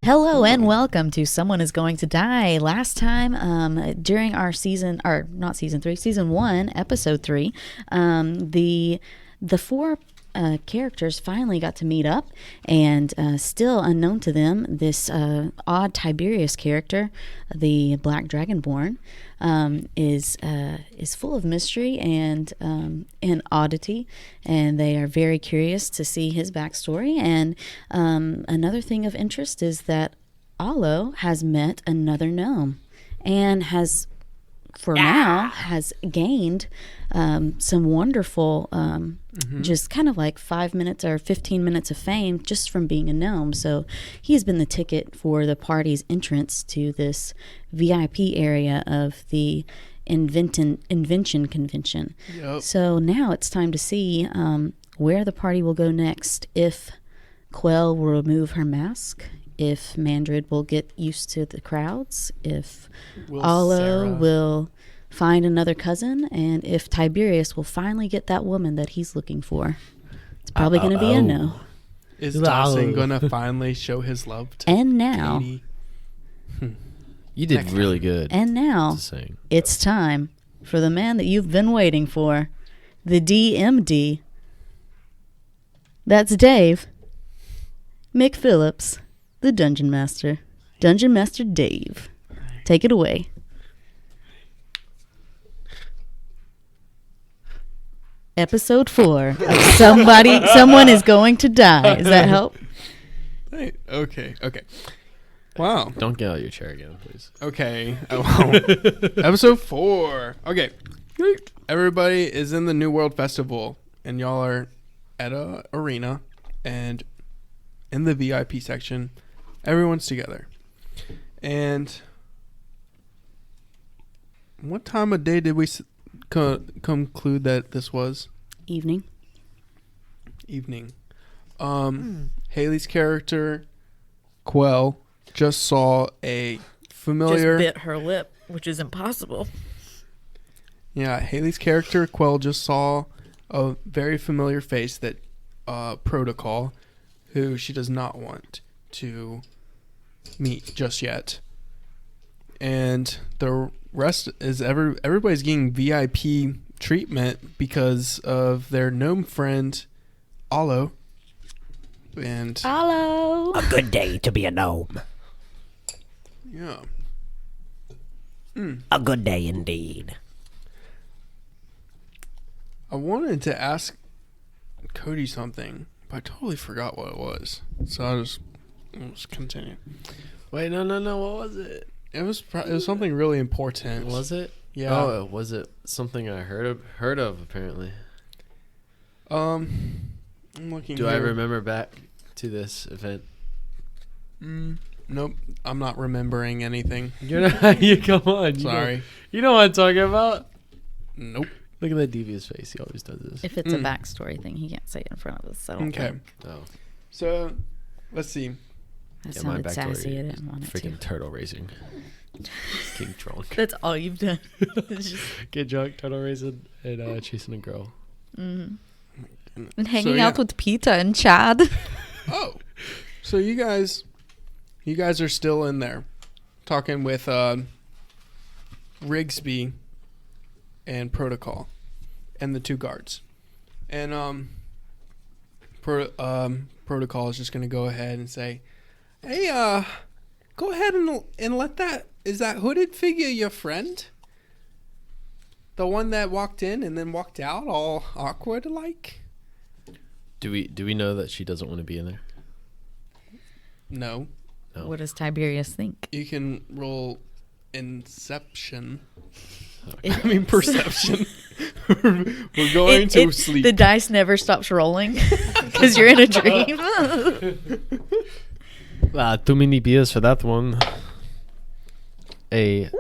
Hello and welcome to Someone is Going to Die. Last time during our season 1, episode 3, the four characters finally got to meet up, and still unknown to them, this odd Tiberius character, the Black Dragonborn, is full of mystery and oddity, and they are very curious to see his backstory. And another thing of interest is that Alo has met another gnome and has gained some wonderful just kind of like 5 minutes or 15 minutes of fame just from being a gnome. So he's been the ticket for the party's entrance to this VIP area of the Invention Convention. Yep. So now it's time to see where the party will go next. If Quell will remove her mask, if Mandrid will get used to the crowds, if Alo will find another cousin, and if Tiberius will finally get that woman that he's looking for. It's probably going to be a no. Is Dawson going to finally show his love to And now, Katie? You did really good. And now, it's time for the man that you've been waiting for, the DMD. That's Dave Mcphillips, the Dungeon Master. Dungeon Master Dave. Take it away. Episode 4 of Someone is Going to Die. Does that help? Hey, okay. Wow. Don't get out of your chair again, please. Okay. Episode 4. Okay. Everybody is in the New World Festival, and y'all are at a arena, and in the VIP section, everyone's together. And what time of day did we conclude that this was? Evening. Haley's character, Quell, just saw a familiar... Just bit her lip, which is impossible. Yeah, Haley's character, Quell, just saw a very familiar face that Protocol, who she does not want to meet just yet. And the rest is everybody's getting VIP treatment because of their gnome friend, Alo. And Alo! A good day to be a gnome. Yeah. A good day indeed. I wanted to ask Cody something, but I totally forgot what it was. So I'll just continue. Wait, no. What was it? It was something really important. Was it? Yeah. Oh, was it something I heard of apparently? I'm looking. Do I remember back to this event? Nope. I'm not remembering anything. You're not. You come on. Sorry. You know what I'm talking about? Nope. Look at that devious face. He always does this. If it's a backstory thing, he can't say it in front of us. So Okay. Oh. So, let's see. That Yeah, sounded sassy. I didn't want it freaking to. turtle racing. Getting drunk. That's all you've done. Get drunk, turtle racing, and chasing a girl. Mm-hmm. And hanging out with Peter and Chad. Oh. So you guys are still in there talking with Rigsby and Protocol and the two guards. And Protocol is just going to go ahead and say, "Hey, go ahead and let that... Is that hooded figure your friend? The one that walked in and then walked out all awkward like?" Do we know that she doesn't want to be in there? No. What does Tiberius think? You can roll Inception. I mean perception. We're going to sleep. The dice never stops rolling because you're in a dream. Too many beers for that one. A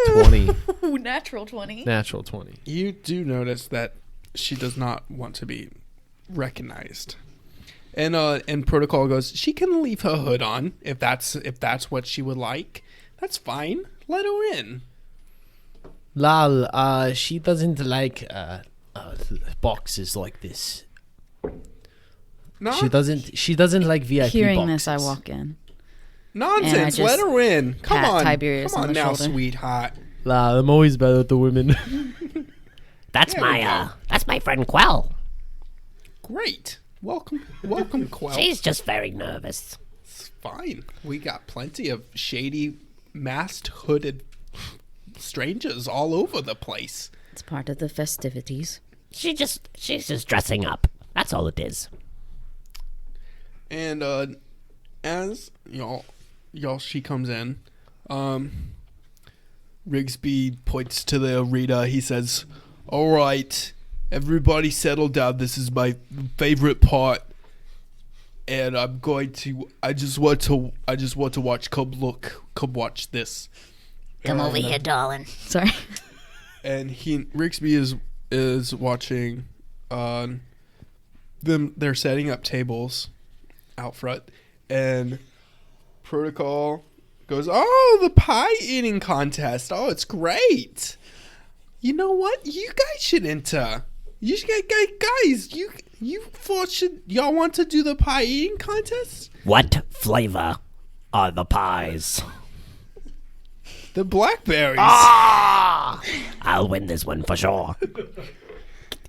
20. Ooh, natural 20. Natural 20. You do notice that she does not want to be recognized. And Protocol goes, "She can leave her hood on if that's what she would like. That's fine. Let her in." Lol, she doesn't like boxes like this. No, She doesn't like VIP Hearing boxes. this, I walk in. Nonsense. just Let her win. Come pat on. Tiberius Come on on the now, shoulder. sweetheart. Nah, I'm always better with the women. That's There we go. that's my friend Quell. Great. Welcome, Quell. She's just very nervous. It's fine. We got plenty of shady, masked, hooded strangers all over the place. It's part of the festivities. She's just dressing up. That's all it is. And as she comes in, Rigsby points to the arena. He says, "All right, everybody settle down. This is my favorite part, and I'm going to. I just want to watch. Come watch this." Come over here, darling. Sorry. And Rigsby is watching. They're setting up tables out front, and Protocol goes, "Oh, the pie eating contest! Oh, it's great! You know what? You guys should enter. You should, guys. Y'all want to do the pie eating contest? What flavor are the pies? The blackberries. I'll win this one for sure.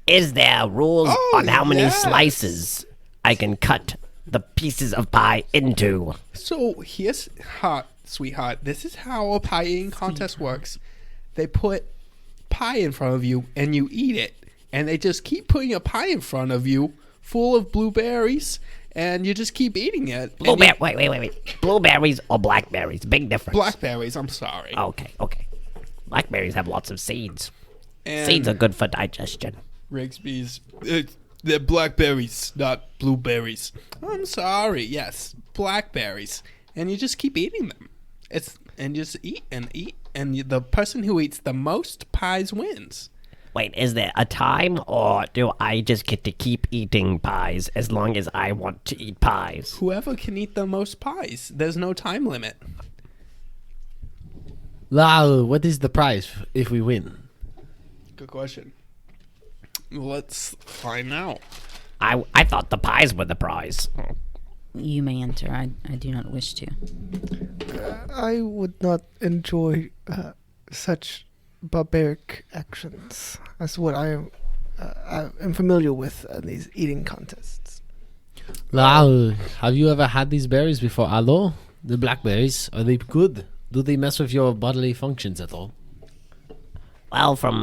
Is there rules on how many slices I can cut the pieces of pie into? So here's sweetheart. This is how a pie eating contest works. They put pie in front of you and you eat it, and they just keep putting a pie in front of you full of blueberries, and you just keep eating it. Wait. Blueberries or blackberries? Big difference. Blackberries. I'm sorry. Okay. Blackberries have lots of seeds. And Seeds are good for digestion. Rigsby's. They're blackberries, not blueberries. I'm sorry. Yes, blackberries, and you just keep eating them. Just eat, and the person who eats the most pies wins. Wait, is there a time, or do I just get to keep eating pies as long as I want to eat pies? Whoever can eat the most pies. There's no time limit. Lal, what is the prize if we win? Good question. Let's find out. I thought the pies were the prize. You may enter. I do not wish to. I would not enjoy such barbaric actions as what I am familiar with in these eating contests. Lal, have you ever had these berries before? Hello? The blackberries, are they good? Do they mess with your bodily functions at all? Well, from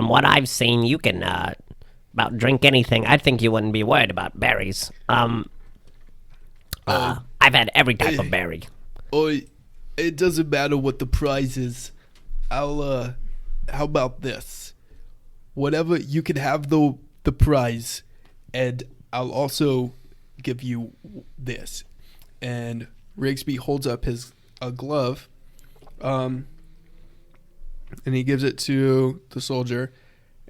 what I've seen, you can about drink anything. I think you wouldn't be worried about berries. I've had every type of berry. It doesn't matter what the prize is. How about this? Whatever, you can have the prize, and I'll also give you this. And Rigsby holds up a glove, and he gives it to the soldier,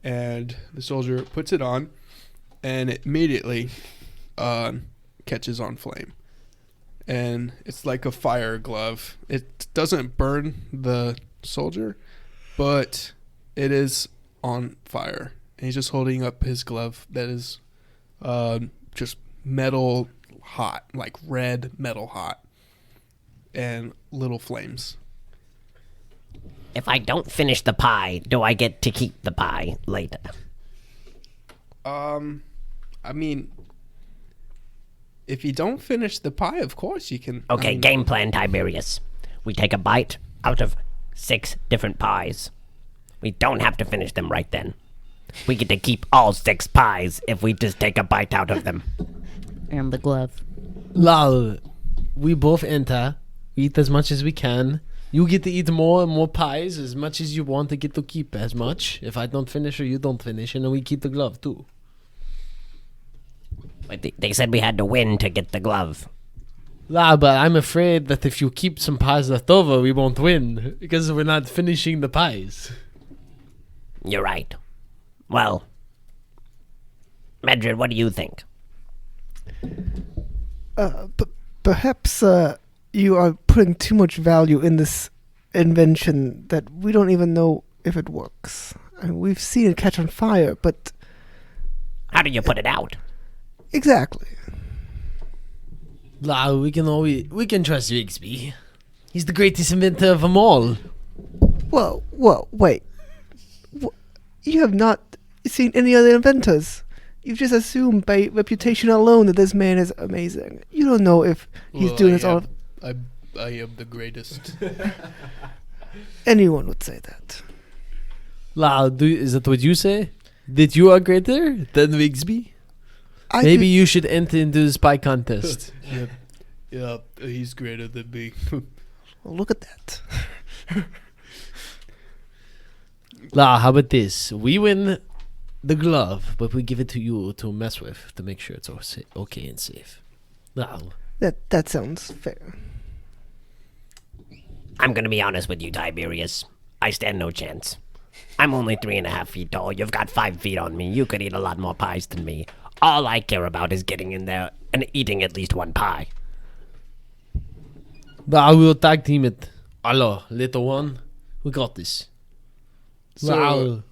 and the soldier puts it on, and it immediately catches on flame. And it's like a fire glove. It doesn't burn the soldier, but it is on fire. And he's just holding up his glove that is just metal hot, like red metal hot, and little flames. If I don't finish the pie, do I get to keep the pie later? I mean, if you don't finish the pie, of course you can. Okay, game plan, Tiberius. We take a bite out of 6 different pies. We don't have to finish them right then. We get to keep all 6 pies if we just take a bite out of them. And the glove. Lal, we both enter. We eat as much as we can. You get to eat more and more pies as much as you want to get to keep as much. If I don't finish or you don't finish, and then we keep the glove too. But they said we had to win to get the glove. Lal, but I'm afraid that if you keep some pies left over, we won't win because we're not finishing the pies. You're right. Well, Medred, what do you think? Perhaps you are putting too much value in this invention that we don't even know if it works. I mean, we've seen it catch on fire, but... How do you put it out? Exactly. Nah, we can trust Rigsby. He's the greatest inventor of them all. Whoa, wait. You have not seen any other inventors. You've just assumed by reputation alone that this man is amazing. You don't know if he's doing this all. I am the greatest. Anyone would say that. Nah, is that what you say? That you are greater than Rigsby? Maybe you should enter into the spy contest. Yeah, he's greater than me. Well, look at that. Nah, how about this? We win the glove, but we give it to you to mess with to make sure it's okay and safe. Nah. That sounds fair. I'm gonna be honest with you, Tiberius. I stand no chance. I'm only 3.5 feet tall. You've got 5 feet on me. You could eat a lot more pies than me. All I care about is getting in there and eating at least one pie. Nah, we'll tag team it. Hello, little one. We got this. So,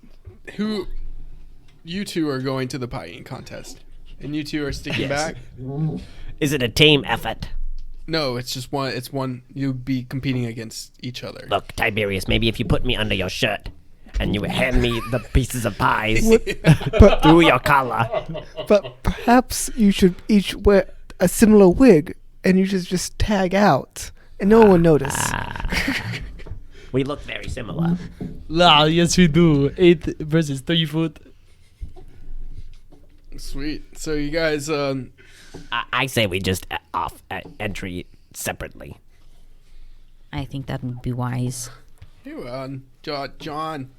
you two are going to the pie eating contest, and you two are sticking back? Is it a team effort? No, it's just one. It's one. You'd be competing against each other. Look, Tiberius, maybe if you put me under your shirt and you hand me the pieces of pies through your collar. But perhaps you should each wear a similar wig, and you should just tag out, and no one will notice. We look very similar. Nah, yes we do. 8 versus 3 foot. Sweet. So you guys, I say we just off entry separately. I think that would be wise. here, John,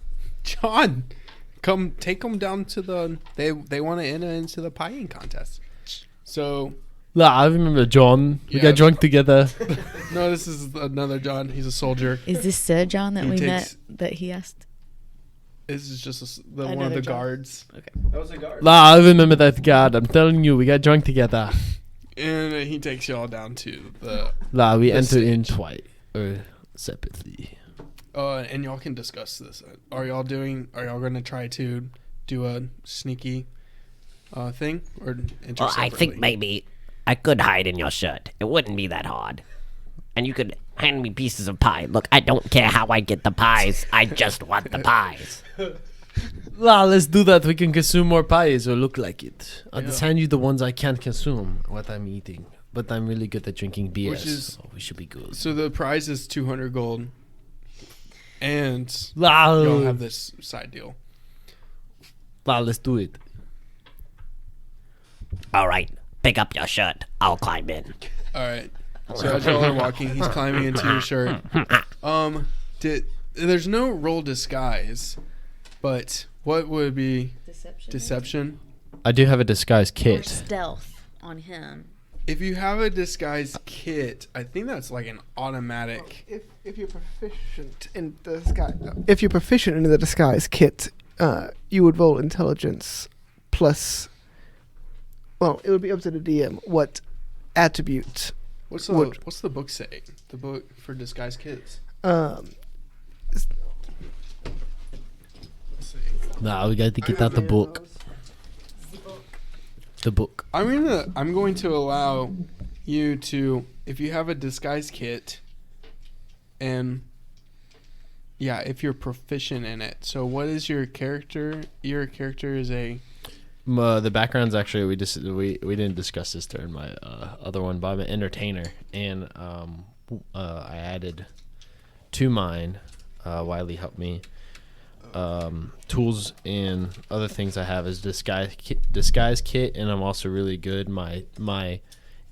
come take them down to the. They want to enter into the pie eating contest. So. Nah, I remember John. We Yeah. got drunk together. No, this is another John. He's a soldier. Is this Sir John that He we takes- met that he asked? This is just one of Another the John. guards. That was a guard. Nah, I remember that guard. I'm telling you, we got drunk together. And he takes y'all down to the. Nah, we The entered in stage. twice. Or separately. And y'all can discuss this. Are y'all going to try to do a sneaky thing or enter Well, I think separately? maybe I could hide in your shirt. It wouldn't be that hard. And you could hand me pieces of pie. Look, I don't care how I get the pies. I just want the pies. Nah, let's do that. We can consume more pies or look like it. I'll Yeah. just hand you the ones I can't consume, what I'm eating. But I'm really good at drinking beers, Which is- so we should be good. So the prize is 200 gold. And Nah, y'all have this side deal. nah, let's do it. All right, pick up your shirt. I'll climb in. All right. So as y'all are walking, he's climbing into your shirt. There's no roll disguise, but what would be deception? I do have a disguise Or kit. stealth on him. If you have a disguise kit, I think that's like an automatic. If you're proficient in the disguise kit, you would roll intelligence plus. Well, it would be up to the DM what attribute. What's the book say? The book for disguise kits. Um, Let's see. Nah, we got to get out the book. The book. I'm going to allow you to, if you have a disguise kit, and yeah, if you're proficient in it. So what is your character? Your character is a. The background's actually we didn't discuss this during my other one, but I'm an entertainer, and I added to mine. Wiley helped me. Tools and other things I have is disguise kit, and I'm also really good. My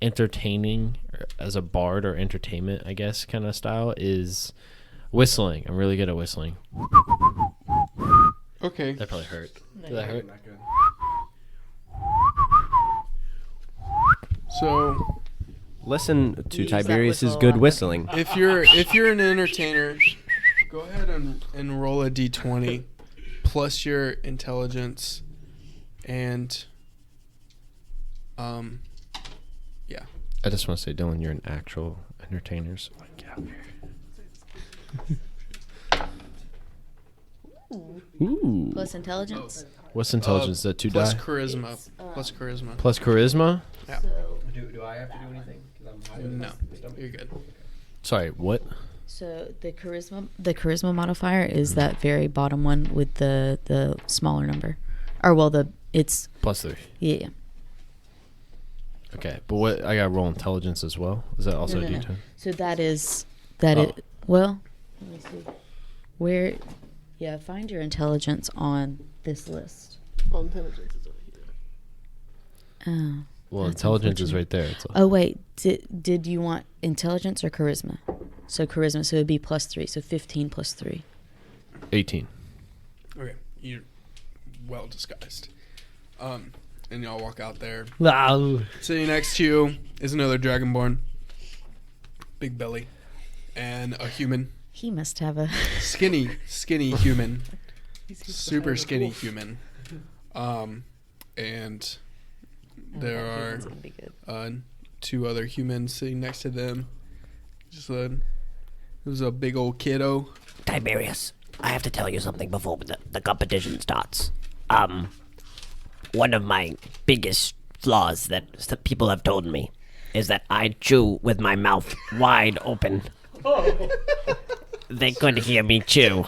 entertaining as a bard or entertainment, I guess, kind of style is whistling. I'm really good at whistling. Okay. That probably hurt. Did that hurt? So Listen to Use that Tiberius's whistle good on whistling. if you're an entertainer, go ahead and roll a d20 plus your intelligence and yeah. I just want to say, Dillon, you're an actual entertainer. So get out here. Ooh. Plus intelligence. What's intelligence? That 2 Plus die? charisma. Plus charisma. Plus charisma? Do I have to do anything? 'Cause I'm No, you're good. Sorry, what? So the charisma modifier is that very bottom one with the smaller number, or well it's +3. yeah. Okay, but what? I got to roll intelligence as well. Is that also No. a D10? So that is Oh. well. Let me see. Where? Yeah, find your intelligence on this list. Intelligence is over here. Oh. Well, That's intelligence is unfortunate. right there. It's Oh wait, did you want intelligence or charisma? So charisma, so it'd be +3, so 15 + 3. 18. Okay, you're well disguised. And y'all walk out there. Wow. Sitting next to you is another dragonborn, big belly, and a human, He must have a. skinny human, super skinny human. And there are That's gonna be good. 2 other humans sitting next to them. Just it was a big old kiddo. Tiberius, I have to tell you something before the competition starts. One of my biggest flaws that people have told me is that I chew with my mouth wide open. They couldn't hear me chew.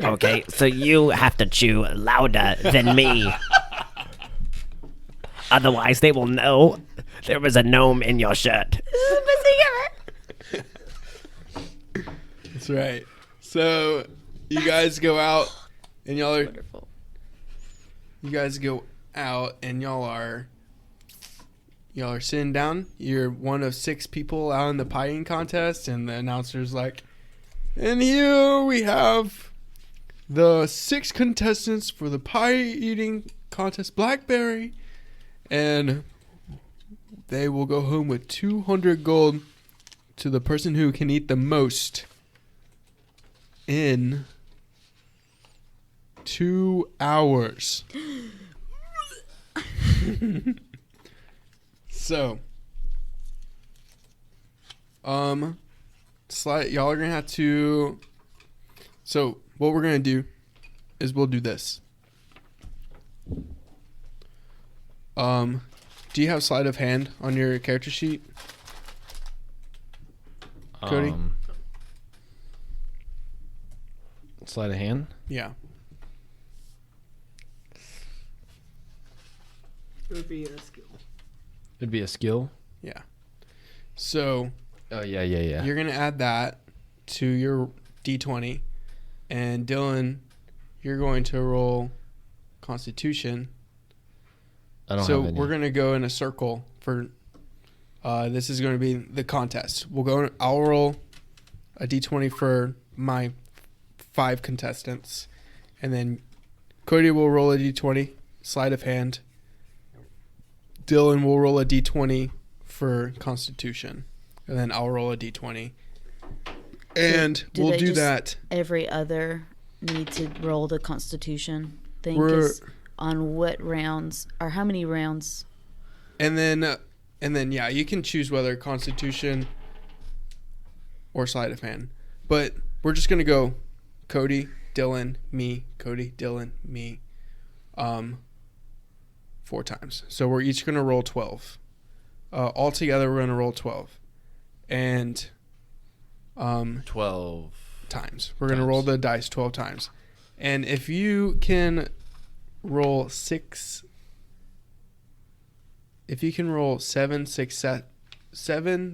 Okay, so you have to chew louder than me. Otherwise, they will know there was a gnome in your shirt. This is the best thing ever. That's right. So you guys go out and y'all are. Wonderful. You guys go out and y'all are sitting down. You're one of 6 people out in the pie eating contest, and the announcer's like, and here we have the 6 contestants for the pie eating contest, Blackberry, and they will go home with 200 gold to the person who can eat the most in 2 hours. So, y'all are gonna have to. So, what we're gonna do is we'll do this. Do you have sleight of hand on your character sheet, Cody? Sleight of hand? Yeah. It would be a skill. It'd be a skill? Yeah. So, Oh, yeah. you're gonna add that to your D20, and Dillon, you're going to roll Constitution. I don't So have any. we're gonna go in a circle for. This is going to be the contest. I'll roll a D20 for my 5 contestants, and then Cody will roll a D20, sleight of hand. Dillon will roll a D20 for Constitution, and then I'll roll a D20, and do we'll they do just- that. Every other need to roll the Constitution thing. We're- 'Cause on what rounds or how many rounds? And then yeah, you can choose whether Constitution or sleight of hand. But we're just gonna go Cody, Dillon, me, Cody, Dillon, me, 4 times. So we're each gonna roll 12. All together we're gonna roll 12. And 12 times. We're gonna roll the dice 12 times. And if you can roll 6 if you can roll 7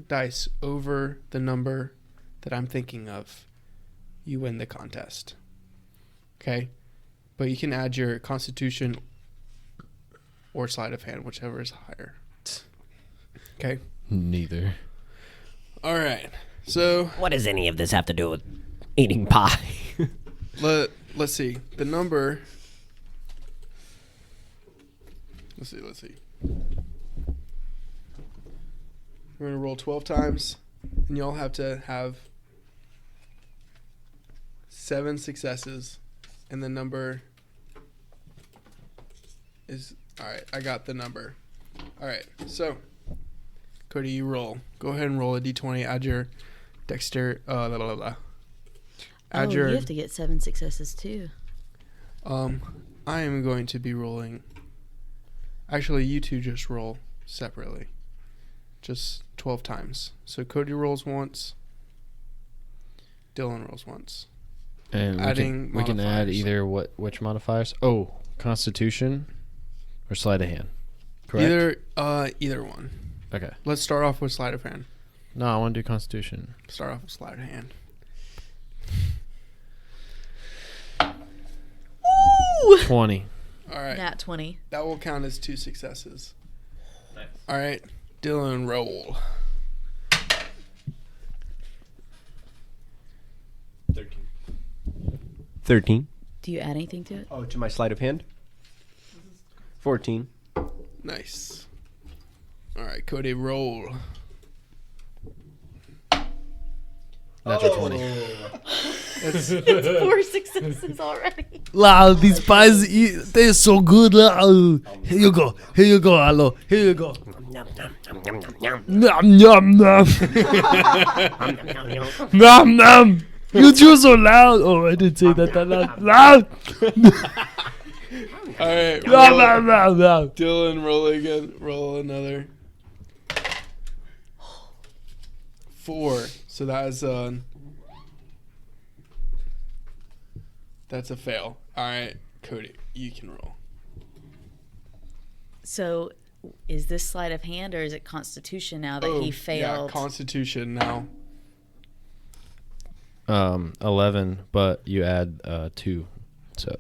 dice over the number that I'm thinking of, you win the contest. Okay? But you can add your Constitution or sleight of hand, whichever is higher. Okay? Neither. All right. So What does any of this have to do with eating pie? let's see. The number. Let's see. We're going to roll 12 times, and y'all have to have 7 successes, and the number is... All right, I got the number. All right, so, Cody, you roll. Go ahead and roll a d20. Add your dexterity... Add your... You have to get 7 successes too. I am going to be rolling... Actually, you two just roll separately. Just 12 times. So Cody rolls once. Dillon rolls once. And Adding we can add modifiers. either which modifiers? Oh, Constitution or sleight of hand. Correct. Either one. Okay. Let's start off with sleight of hand. No, I want to do Constitution. Start off with sleight of hand. 20. All right. Nat 20. That will count as 2 successes. Nice. All right. Dillon, roll. 13. Do you add anything to it? Oh, to my sleight of hand? 14. Nice. All right, Cody, roll. Natural 20. That's, It's 4 successes already. Wow, these pies, they're so good. Wow. Here you go. Here you go, Alo. Here you go. Nom, nom, nom, nom, nom, nom. Nom, nom, nom. Nom, nom, nom, nom. Nom, nom. You chew so loud. Oh, I didn't say that loud. Loud. all right. Nom, Roll. nom, nom, nom. Dillon, roll again. Roll another. 4. So that's a fail. All right, Cody, you can roll. So, is this sleight of hand or is it Constitution now that he failed? Yeah, Constitution now. 11, but you add 2, so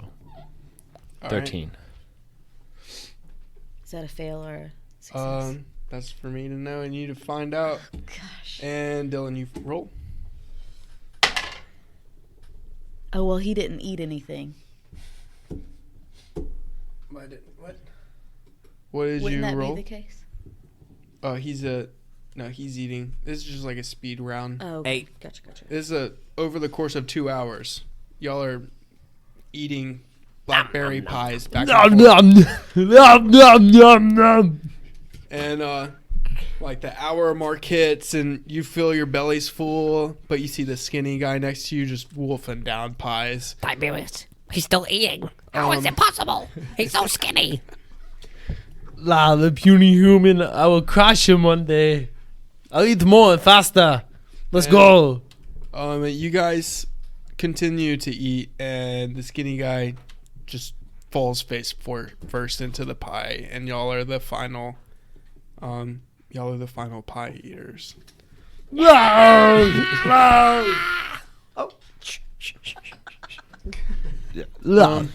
All 13. Is that a fail or a right. success? That's for me to know and you to find out. Gosh. And Dillon, you roll. Oh, well, he didn't eat anything. What? What did Wouldn't you that roll? be the case? Oh, he's eating. This is just like a speed round. Oh, Hey. Gotcha. This is over the course of 2 hours. Y'all are eating blackberry pies back and Nom, forth. nom, nom, nom, nom. And like the hour mark hits and you feel your belly's full, but you see the skinny guy next to you just wolfing down pies. Tiberius, he's still eating. How is it possible? He's so skinny. La, the puny human. I will crush him one day. I'll eat more and faster. Let's go. You guys continue to eat, and the skinny guy just falls first into the pie, and y'all are the final pie eaters. La,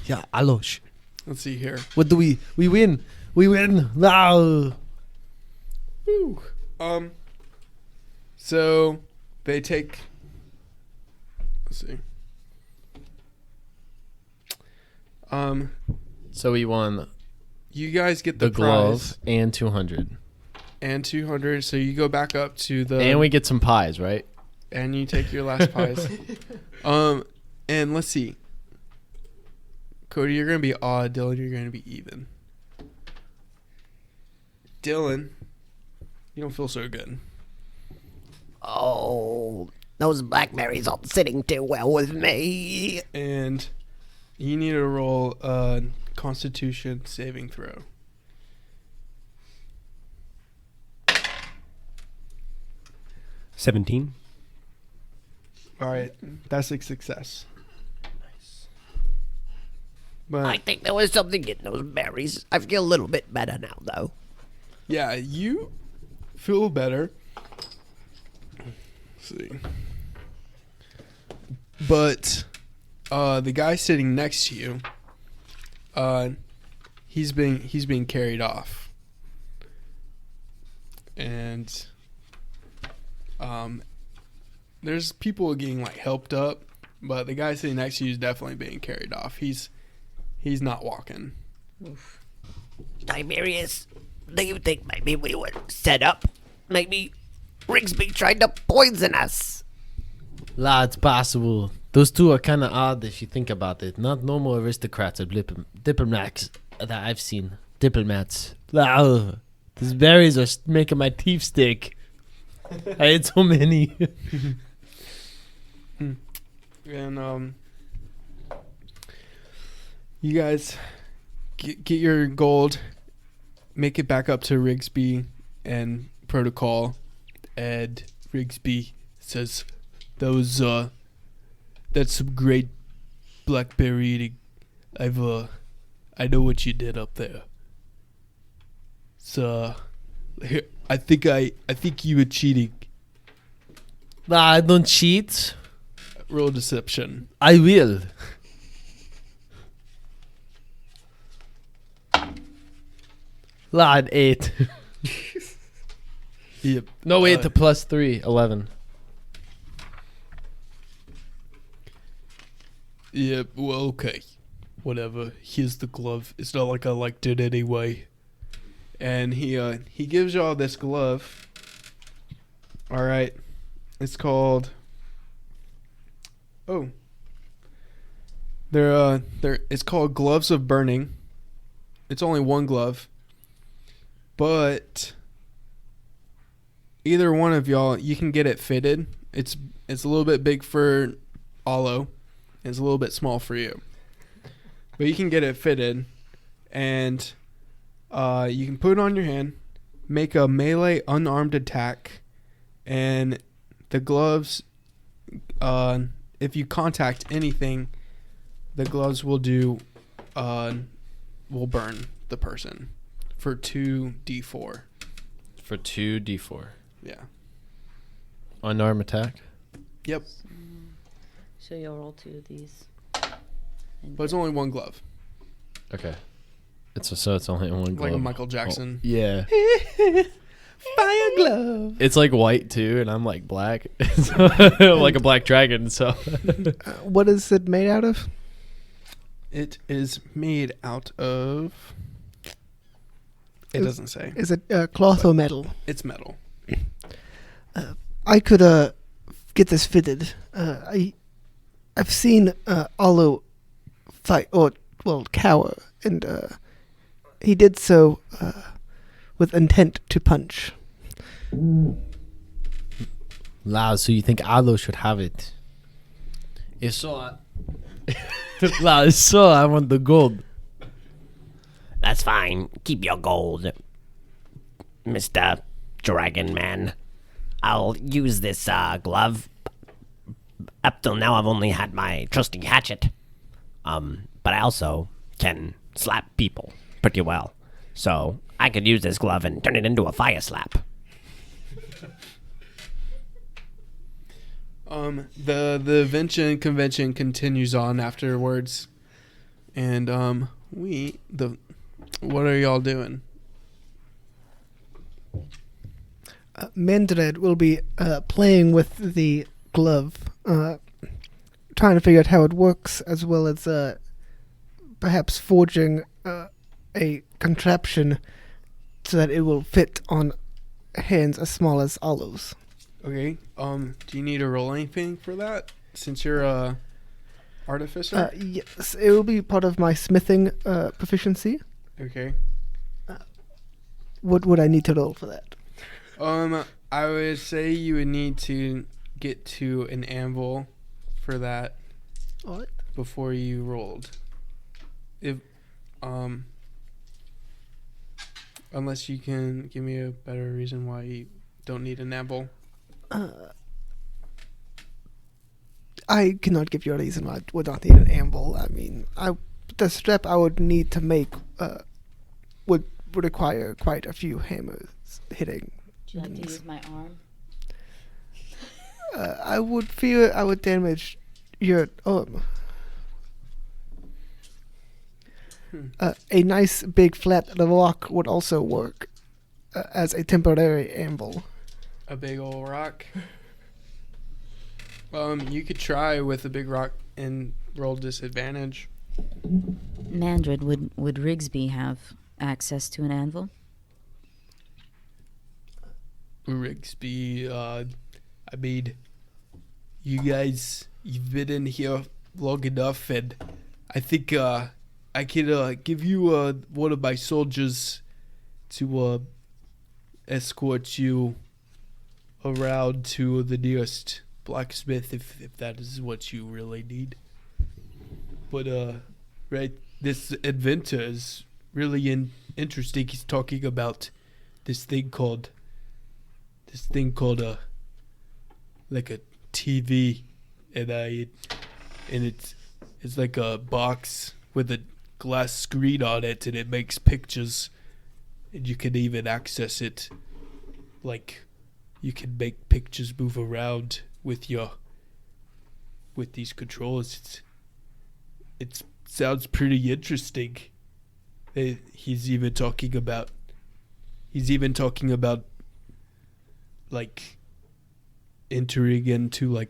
yeah, alosh. Let's see here. What do we win? We win. La. Whew. So they take. Let's see. So we won You guys get the the glove prize and 200. and 200. So you go back up to the And we get some pies, right? and you take your last pies. And let's see. Cody, you're gonna be odd. Dillon, you're gonna be even. Dillon, you don't feel so good. Oh, those blackberries aren't sitting too well with me. And you need to roll a Constitution saving throw. $17. All right, that's a success. Nice. But I think there was something in those berries. I feel a little bit better now, though. yeah, you feel better. Let's see. But the guy sitting next to you, he's being carried off. And there's people getting like helped up, but the guy sitting next to you is definitely being carried off. He's not walking. Tiberius, do you think maybe we were set up? Maybe Rigsby tried to poison us? La, it's possible. Those two are kind of odd if you think about it. Not normal aristocrats or diplomats that I've seen. Diplomats. La, these berries are making my teeth stick. I ate so many. And you guys get your gold, make it back up to Rigsby and Protocol, and Rigsby says, that's some great blackberry eating. I know what you did up there. So, here, I think you were cheating. Nah, I don't cheat. Roll deception. I will. Lad, 8. Yep. No, wait, the plus 3, 11. Yep. Well, okay. Whatever. Here's the glove. It's not like I liked it anyway. And he gives y'all this glove. All right. It's called. Oh. It's called Gloves of Burning. It's only one glove. But either one of y'all, you can get it fitted. It's a little bit big for Alo. It's a little bit small for you. But you can get it fitted, and you can put it on your hand, make a melee unarmed attack, and the gloves, if you contact anything, the gloves will burn the person for 2d4. For 2d4. Yeah. Unarmed attack? Yep. So you'll roll 2 of these. But it's only one glove. Okay. So it's only one glove. Like a Michael Jackson. Oh, yeah. Fire glove. It's like white too, and I'm like black. Like a black dragon, so. What is it made out of? It is made out of. It doesn't say. Is it cloth or metal? It's metal. I could get this fitted. I've seen Olo fight, cower, and he did so with intent to punch. La, so you think Alo should have it? If so, La, if so, I want the gold. That's fine. Keep your gold, Mr. Dragon Man. I'll use this glove. Up till now, I've only had my trusty hatchet. But I also can slap people pretty well. So I could use this glove and turn it into a fire slap. The convention continues on afterwards, and what are y'all doing? Mandred will be playing with the glove, trying to figure out how it works, as well as perhaps forging a contraption so that it will fit on hands as small as Alo's. Okay. Do you need to roll anything for that? Since you're a artificer? Yes, it will be part of my smithing proficiency. Okay. What would I need to roll for that? I would say you would need to get to an anvil for that. What? Before you rolled. If unless you can give me a better reason why you don't need an anvil. I cannot give you a reason why I would not need an anvil. I mean, the strap I would need to make would require quite a few hammers hitting. Would you like to use my arm? I would fear I would damage your arm. A nice big flat rock would also work as a temporary anvil. A big old rock. You could try with a big rock and roll disadvantage. Mandred, would Rigsby have access to an anvil? Rigsby, I mean, you guys, you've been in here long enough, and I think I could give you one of my soldiers to escort you around to the nearest blacksmith if that is what you really need. But right, this inventor is really interesting. He's talking about this thing called this thing called a TV, and it's like a box with a glass screen on it, and it makes pictures, and you can even access it. Like, you can make pictures move around with these controllers. It sounds pretty interesting. He's even talking about like entering into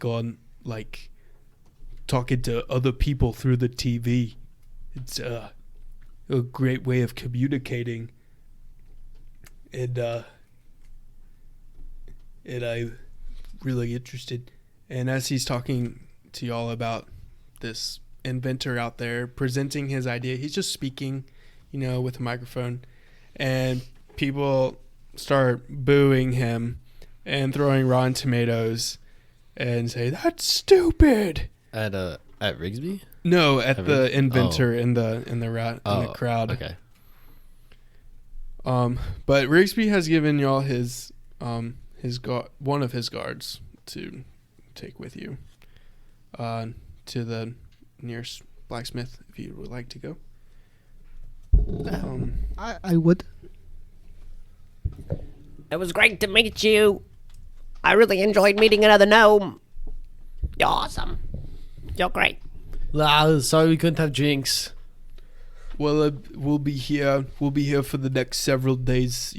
talking to other people through the TV. It's a great way of communicating, and I'm really interested. And as he's talking to y'all about this inventor out there presenting his idea, he's just speaking, with a microphone, and people start booing him and throwing Rotten Tomatoes and say, "That's stupid." At Rigsby? No, at the inventor in the crowd. Okay. But Rigsby has given y'all his one of his guards to take with you to the nearest blacksmith if you would like to go. I would. It was great to meet you. I really enjoyed meeting another gnome. You're awesome. You're great. Sorry we couldn't have drinks. Well, we'll be here. We'll be here for the next several days.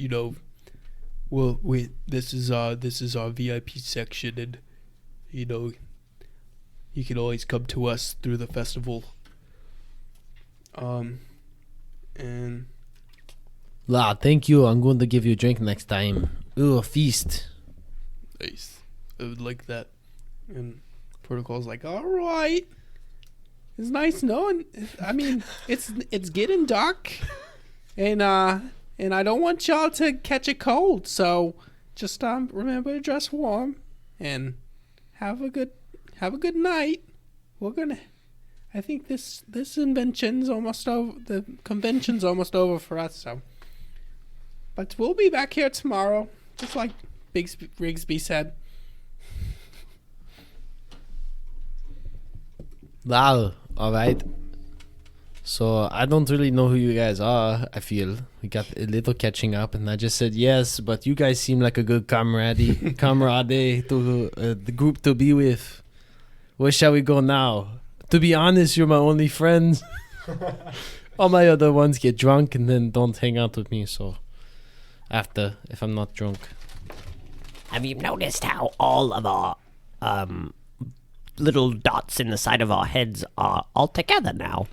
This is our VIP section, and you can always come to us through the festival. And Thank you. I'm going to give you a drink next time. Ooh, a feast. nice. I would like that. And Protocol's like, all right. It's nice knowing. I mean, it's getting dark, and I don't want y'all to catch a cold. So just remember to dress warm and have a good night. I think this invention's almost over. The convention's almost over for us. So, but we'll be back here tomorrow, just like Rigsby said. All right. So I don't really know who you guys are. I feel we got a little catching up, and I just said yes, but you guys seem like a good camarade to the group to be with. Where shall we go now? To be honest, you're my only friends. All my other ones get drunk and then don't hang out with me. So after, if I'm not drunk. Have you noticed how all of our little dots in the side of our heads are all together now?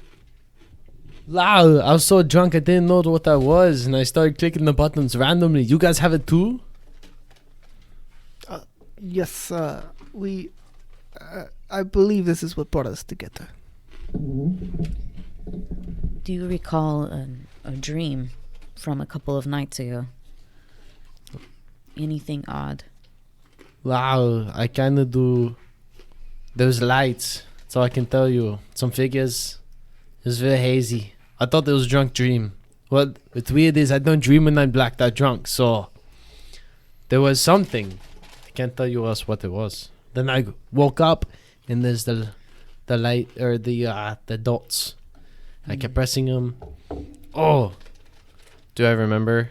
I was so drunk I didn't know what that was, and I started clicking the buttons randomly. You guys have it too? Yes, we. I believe this is what brought us together. Do you recall a dream from a couple of nights ago? Anything odd? I kind of do. There's lights, so I can tell you. Some figures. It was very hazy. I thought it was a drunk dream. Well, what's weird is I don't dream when I'm blacked out drunk, so there was something. I can't tell you else what it was. Then I woke up, and there's the light, or the dots. I kept pressing them. Oh! Do I remember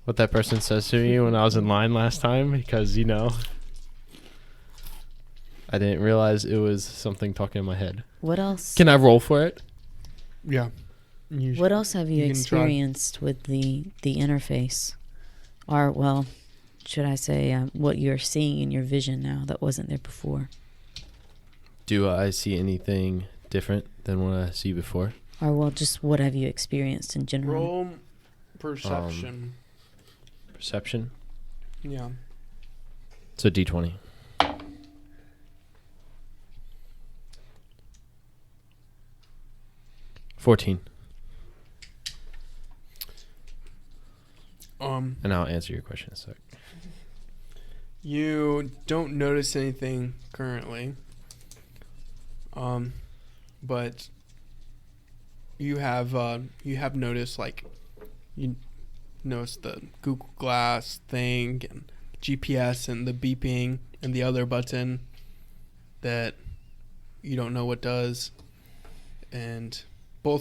what that person says to me when I was in line last time? Because, I didn't realize it was something talking in my head. What else? Can I roll for it? Yeah. What else have you can try. experienced with the interface? Or, well, should I say what you're seeing in your vision now that wasn't there before? Do I see anything different than what I see before? Or, well, just what have you experienced in general? Roll perception. Perception? Yeah. It's a D20. 14. And I'll answer your question in a sec. You don't notice anything currently. But you have noticed, like, you notice the Google Glass thing and GPS and the beeping and the other button that you don't know what does, and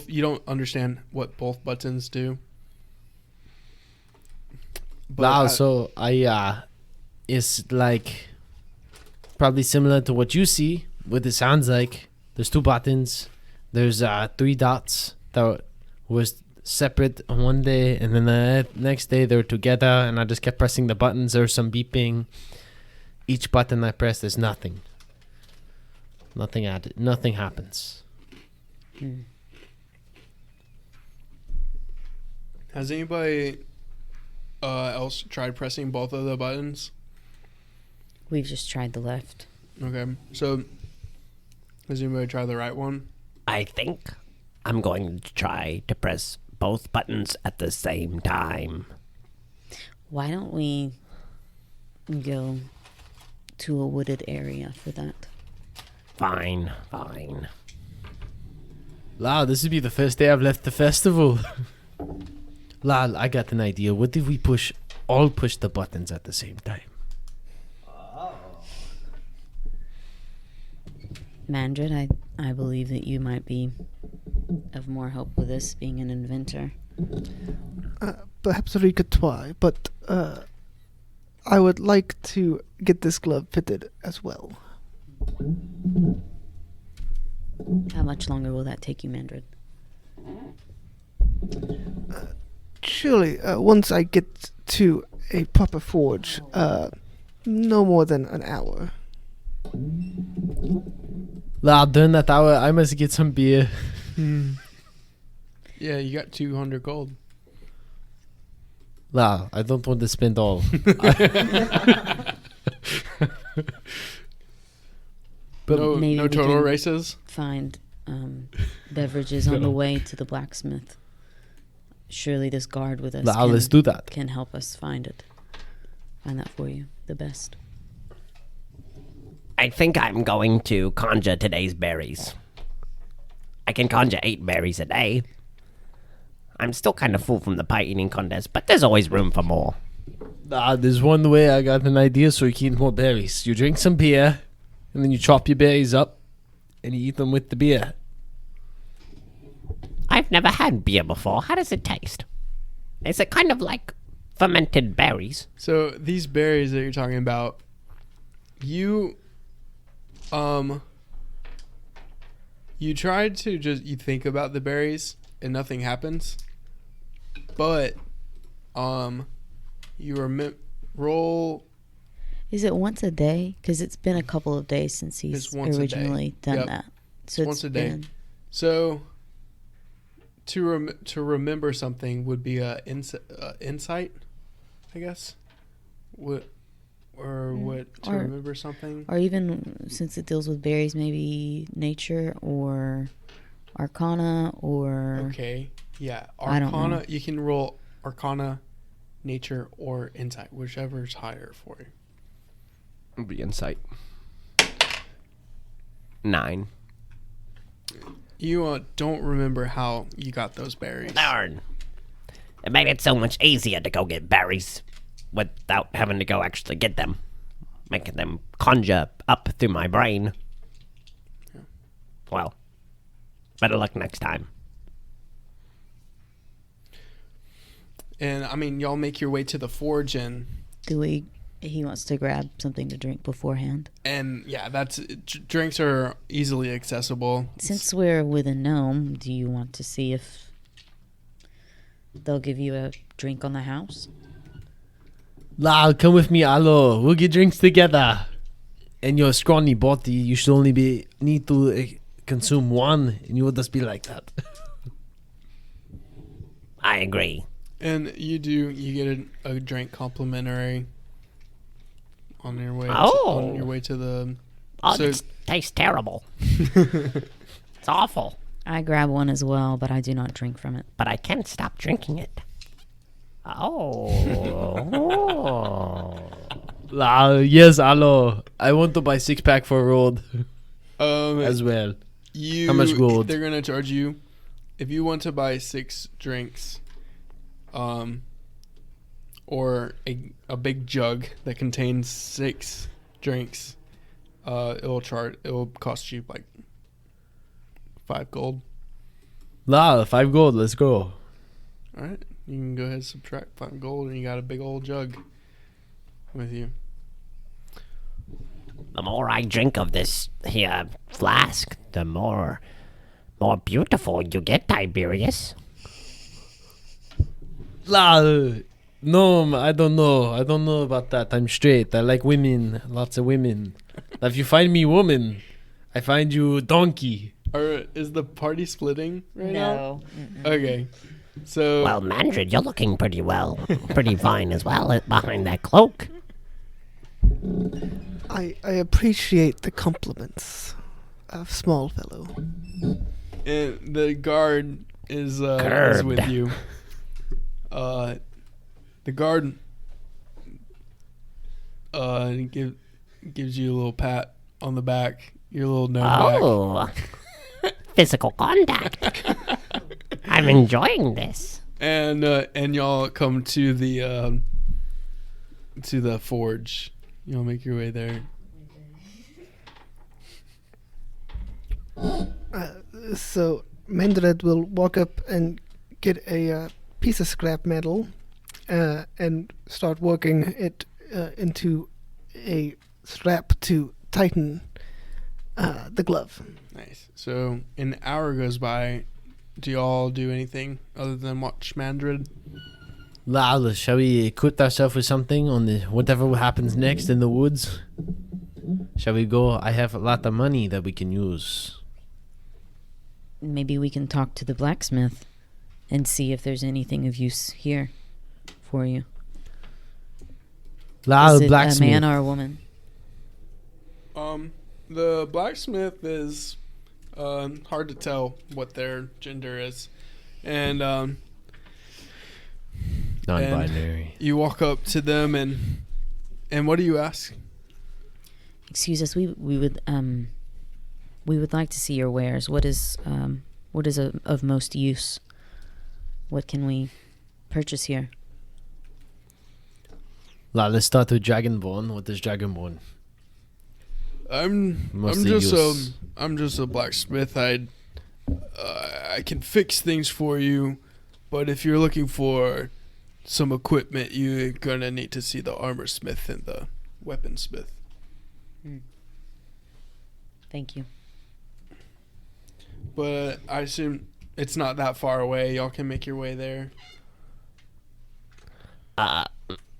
you don't understand what both buttons do. Wow, so it's like probably similar to what you see. What it sounds like, there's 2 buttons. There's 3 dots that was separate on one day, and then the next day they were together, and I just kept pressing the buttons. There's some beeping. Each button I press, there's nothing. Nothing added. Nothing happens. Has anybody else tried pressing both of the buttons? We've just tried the left. Okay, so has anybody tried the right one? I think I'm going to try to press both buttons at the same time. Why don't we go to a wooded area for that? Fine. Wow, this would be the first day I've left the festival. Lal, I got an idea. What if we all push the buttons at the same time? Mandred, I believe that you might be of more help with this, being an inventor. Perhaps we could try, but I would like to get this glove fitted as well. How much longer will that take you, Mandred? Surely, once I get to a proper forge, no more than an hour. Lal, during that hour, I must get some beer. Yeah, you got 200 gold. Lal, I don't want to spend all. But maybe no we total can races? Find beverages on the way to the blacksmith. Surely this guard with us Lal, let's do that. can help us find it. Find that for you, the best. I think I'm going to conjure today's berries. I can conjure 8 berries a day. I'm still kind of full from the pie eating contest, but there's always room for more. There's one way I got an idea so you can eat more berries. You drink some beer, and then you chop your berries up, and you eat them with the beer. I've never had beer before. How does it taste? Is it kind of like fermented berries? So these berries that you're talking about, you tried to you think about the berries and nothing happens, but you roll. Is it once a day? Because it's been a couple of days since he's originally done Yep. that. So Once a day. So to remember something would be a insight, I guess. To remember something. Or even, since it deals with berries, maybe nature or arcana or... Okay, yeah. I don't know. Arcana, you can roll arcana, nature, or insight, whichever's higher for you. It'll be insight. 9. You don't remember how you got those berries. Darn. It made it so much easier to go get berries without having to go actually get them. Making them conjure up through my brain. Yeah. Well, better luck next time. And, I mean, y'all make your way to the forge, and He wants to grab something to drink beforehand. yeah, drinks are easily accessible. Since we're with a gnome, do you want to see if they'll give you a drink on the house? Lal, come with me, Alo. We'll get drinks together. And your scrawny body, you should only need to consume one, and you will just be like that. I agree. And you get a drink complimentary on your way. Oh. To the. Oh, so, this tastes terrible. It's awful. I grab one as well, but I do not drink from it. But I can't stop drinking it. Oh. Lal, yes, Alo. I want to buy 6-pack for a road as well. How much gold? They're gonna charge you if you want to buy 6 drinks, or a big jug that contains 6 drinks, it'll cost you like 5 gold. La, 5 gold. Let's go. All right, you can go ahead and subtract 5 gold, and you got a big old jug with you. The more I drink of this here flask, the more beautiful you get, Tiberius. La, no, I don't know. I don't know about that. I'm straight. I like women. Lots of women. If you find me woman, I find you donkey. Or is the party splitting right now? No. Okay. So Well, Mandred, you're looking pretty fine as well behind that cloak. I appreciate the compliments of small fellow. and the guard is Curbed. with you. The guard gives you a little pat on the back, your little gnome back. Oh, physical contact. I'm enjoying this. And y'all come to the forge. Y'all make your way there. So Mendred will walk up and get a piece of scrap metal and start working it into a strap to tighten the glove. Nice. So an hour goes by. Do y'all do anything other than watch Mandred? La, shall we equip ourselves with something on the whatever happens next in the woods? Shall we go? I have a lot of money that we can use. Maybe we can talk to the blacksmith and see if there's anything of use here for you. La, Is it blacksmith. a man or a woman? The blacksmith is hard to tell what their gender is, and Non-binary. you walk up to them and what do you ask? Excuse us, we would like to see your wares. What is of most use? What can we purchase here? La, let's start with Dragonborn. What is Dragonborn? I'm Mostly just use. I'm just a blacksmith. I can fix things for you, but if you're looking for some equipment, you're gonna need to see the armor smith and the weaponsmith. Thank you. But I assume it's not that far away. Y'all can make your way there.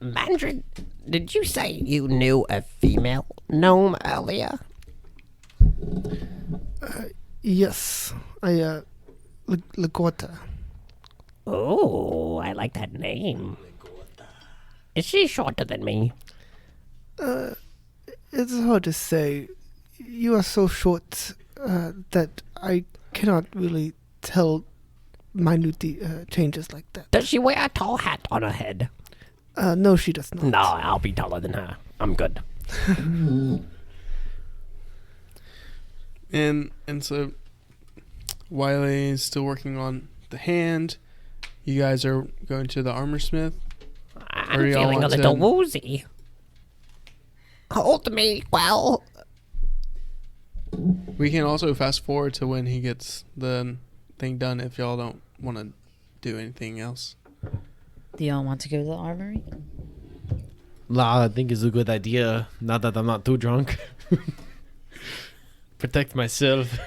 Mandred, did you say you knew a female gnome earlier? Yes, Lagorta. Oh, I like that name. Is she shorter than me? It's hard to say. You are so short that I cannot really tell minute changes like that. Does she wear a tall hat on her head? No, she does not. No, I'll be taller than her. I'm good. And so Wiley is still working on the hand. You guys are going to the armor smith. I'm Or y'all feeling a want little to- woozy. Hold me well. We can also fast forward to when he gets the thing done if y'all don't want to do anything else. Do y'all want to go to the armory? La, I think it's a good idea. Now that I'm not too drunk. Protect myself.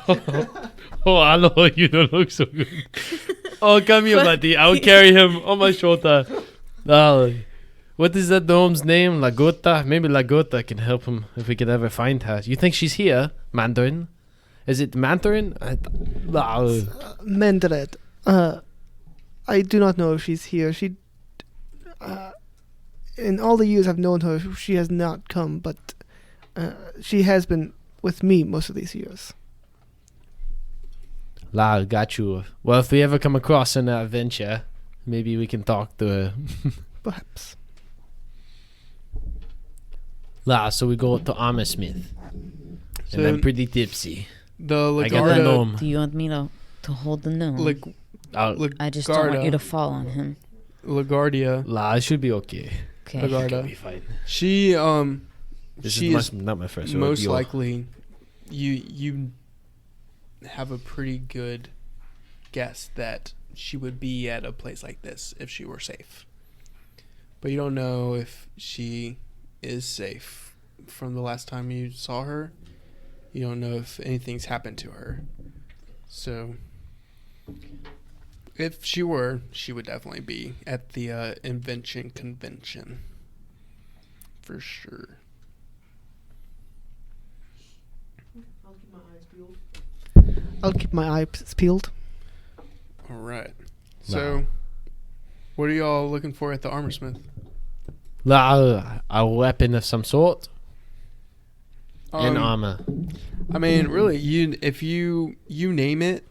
Oh, hello, you don't look so good. Oh, come here, buddy. I'll carry him on my shoulder. What is that gnome's name? Lagota? Maybe Lagota can help him if we could ever find her. You think she's here, Mandarin? Is it Mandarin? Mendred. I do not know if she's here. She, in all the years I've known her, she has not come, but she has been with me most of these years. La, got you. Well, if we ever come across an adventure, maybe we can talk to her. Perhaps. La, so we go to Armor Smith. So And I'm pretty tipsy. the I got the Lagarda, gnome. Do you want me to hold the gnome? I'll- I just don't want you to fall on him. LaGuardia. La, I should be okay. Okay. Lagarda. Be fine. She This she is is not my first most rodeo. likely you have a pretty good guess that she would be at a place like this if she were safe. But you don't know if she is safe from the last time you saw her. You don't know if anything's happened to her. So if she were, she would definitely be at the invention convention. For sure. I'll keep my eyes peeled. All right. So, what are y'all looking for at the armorsmith? La, a weapon of some sort and armor. I mean, really, if you name it,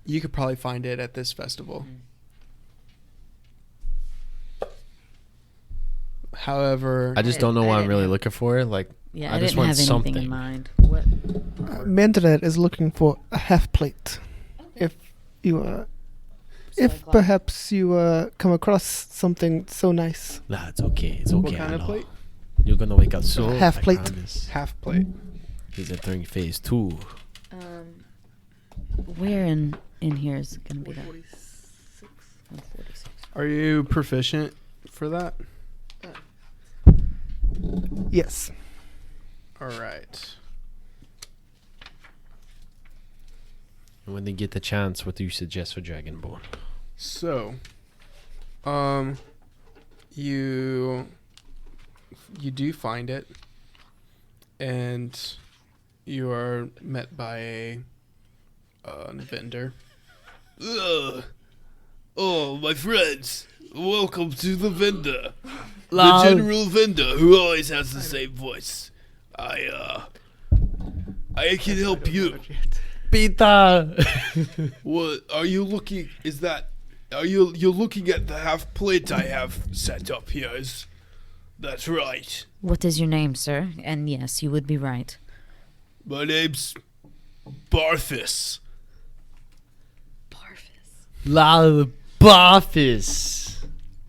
you could probably find it at this festival. However, I just don't know what I'm really looking for. Like, Yeah, I I just didn't want have anything something. in mind. What? Mandred is looking for a half plate. If you if perhaps you come across something so nice. nah, it's okay. It's okay. what kind I of know. plate? You're gonna wake up soon. Half I plate. promise. Half plate. He's entering phase 2. Where in here is it going to be that? 146. Are you proficient for that? Yes. All right. And when they get the chance, what do you suggest for Dragonborn? So, you do find it, and you are met by a vendor. Ugh. Oh, my friends, welcome to the vendor. Lol. The general vendor who always has the same voice. I can help you. Peter! What are you looking? Is that? You're looking at the half plate I have set up here? That's right. What is your name, sir? And yes, you would be right. My name's Barthus. Lol, Barfis.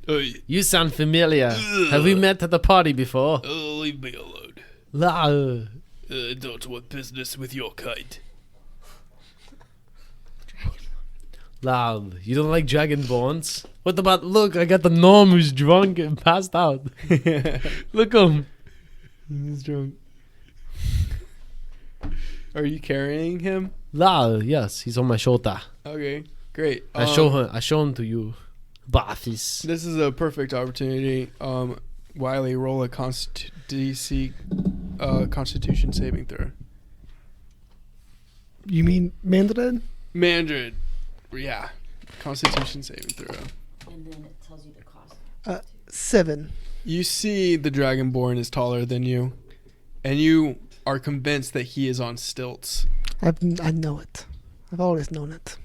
Hey, You sound familiar. Have we met at the party before? leave me alone. Lol. Don't want business with your kind. Lol, you don't like Dragonborns? What about, look, I got the gnome who's drunk and passed out. Look him. He's drunk. Are you carrying him? Lol, yes, he's on my shoulder. Okay, great. I show him to you. Barfis. This is a perfect opportunity. Wiley, roll a Constitution saving throw. You mean Mandred? Mandred. Yeah. Constitution saving throw. And then it tells you the cost. 7. You see the Dragonborn is taller than you, and you are convinced that he is on stilts. I know it. I've always known it.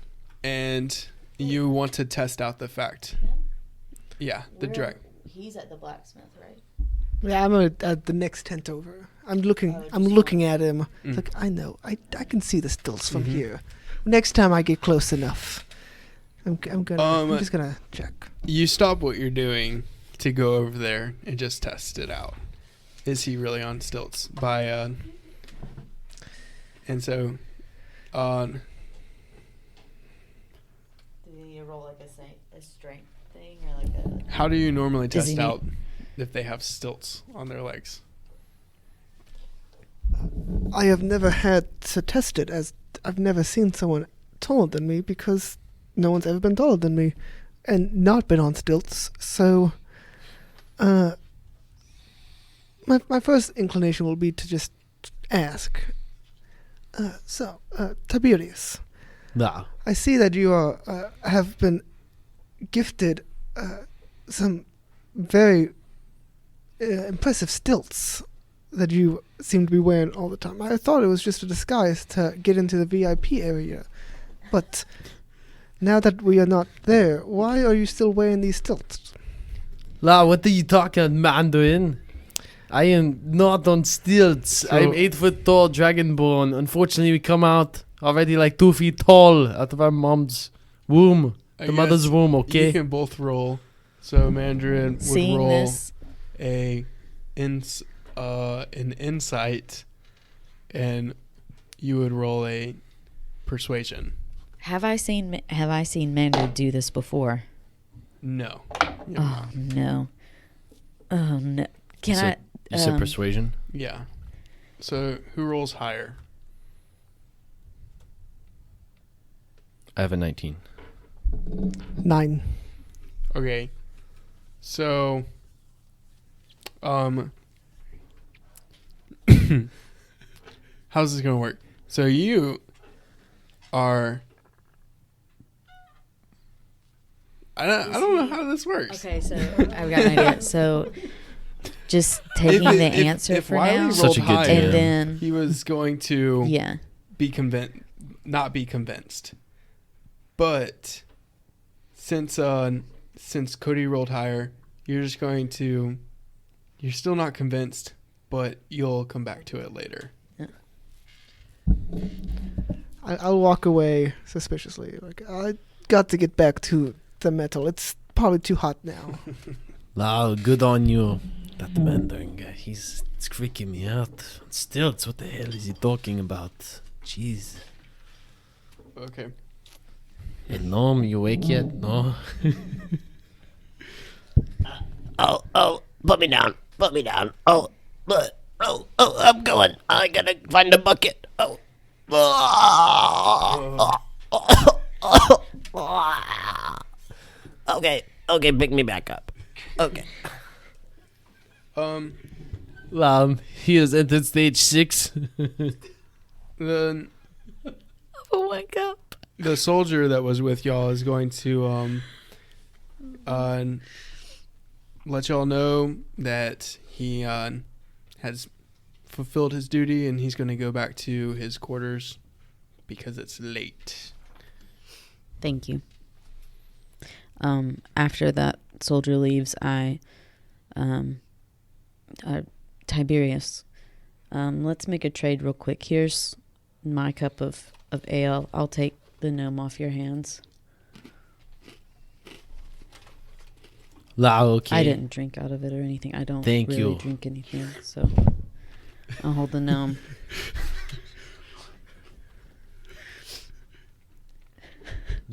And you want to test out the fact. Yeah, the dragon. He's at the blacksmith, right? Yeah, I'm at the next tent over. I'm looking at him. It's like, I know. I can see the stilts from here. Next time I get close enough, I'm just gonna check. You stop what you're doing to go over there and just test it out. Is he really on stilts? And so, Do you roll like a strength thing or like a? how do you normally Does he test need- out if they have stilts on their legs? I have never had to test it, as I've never seen someone taller than me, because no one's ever been taller than me and not been on stilts. So, my first inclination will be to just ask. Tiberius, Nah. I see that you have been gifted some very impressive stilts that you seem to be wearing all the time. I thought it was just a disguise to get into the VIP area. But now that we are not there, why are you still wearing these stilts? La, what are you talking, Mandarin? I am not on stilts. I'm 8 foot tall, Dragonborn. Unfortunately, we come out already like 2 feet tall out of our mom's womb. The mother's womb, You okay? can both roll So Mandarin would Seeing roll this, an insight, and you would roll a persuasion. have I seen Mandarin do this before? No. Oh no. Oh no. Can So I? You said persuasion? Yeah. So who rolls higher? I have a 19. 9. Okay. So, how's this gonna work? So you are. I don't know how this works. Okay, so I've got an idea. So just taking the answer for Wiley now, rolled Such a good higher, DM. and then he was going to yeah. not be convinced. But since Cody rolled higher, you're still not convinced, but you'll come back to it later. I'll walk away suspiciously. Like, I got to get back to the metal. It's probably too hot now. Wow, good on you. That Mandarin guy, it's freaking me out. Still, what the hell is he talking about? Jeez. Okay. Hey, Norm, you awake yet? No? Oh, put me down. Oh, I'm going. I gotta find a bucket. Oh. Okay, pick me back up. Okay. He has entered stage 6. The Oh my god. the soldier that was with y'all is going to let y'all know that he has fulfilled his duty and he's going to go back to his quarters because it's late. Thank you. After that soldier leaves, Tiberius, let's make a trade real quick. Here's my cup of ale. I'll take the gnome off your hands. Okay. I didn't drink out of it or anything. I don't Thank really you. drink anything, so I'll hold the gnome.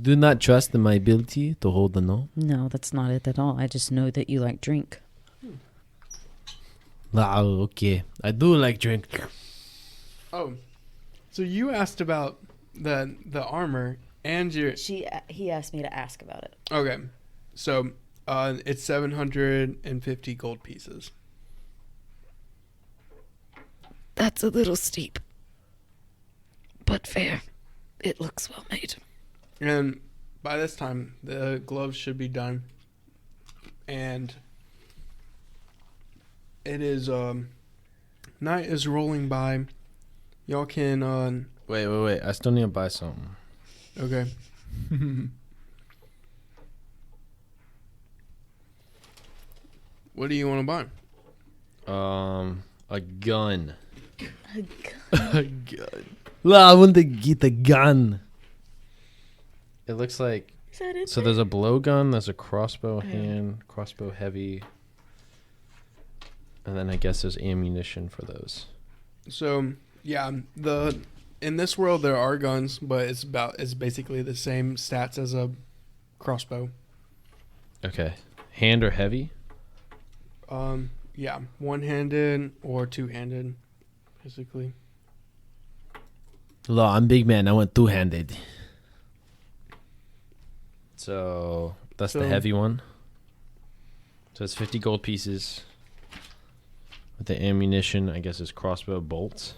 Do not trust in my ability to hold the gnome. No, that's not it at all. I just know that you like drink. Okay. I do like drink. Oh, so you asked about the armor and your... He asked me to ask about it. Okay, so it's 750 gold pieces. That's a little steep, but fair. It looks well made. And by this time, the gloves should be done. And it is, night is rolling by. Y'all can, Wait. I still need to buy something. okay. What do you want to buy? A gun. A A gun. I want to get a gun. It looks like... Is that it? So there's a blowgun, there's a crossbow hand, crossbow heavy, and then I guess there's ammunition for those. So, yeah, in this world there are guns, but it's basically the same stats as a crossbow. Okay. Hand or heavy? Yeah, one-handed or two-handed, basically. I'm big man, I want two-handed. So that's the heavy one. So it's 50 gold pieces. With the ammunition, I guess it's crossbow bolts.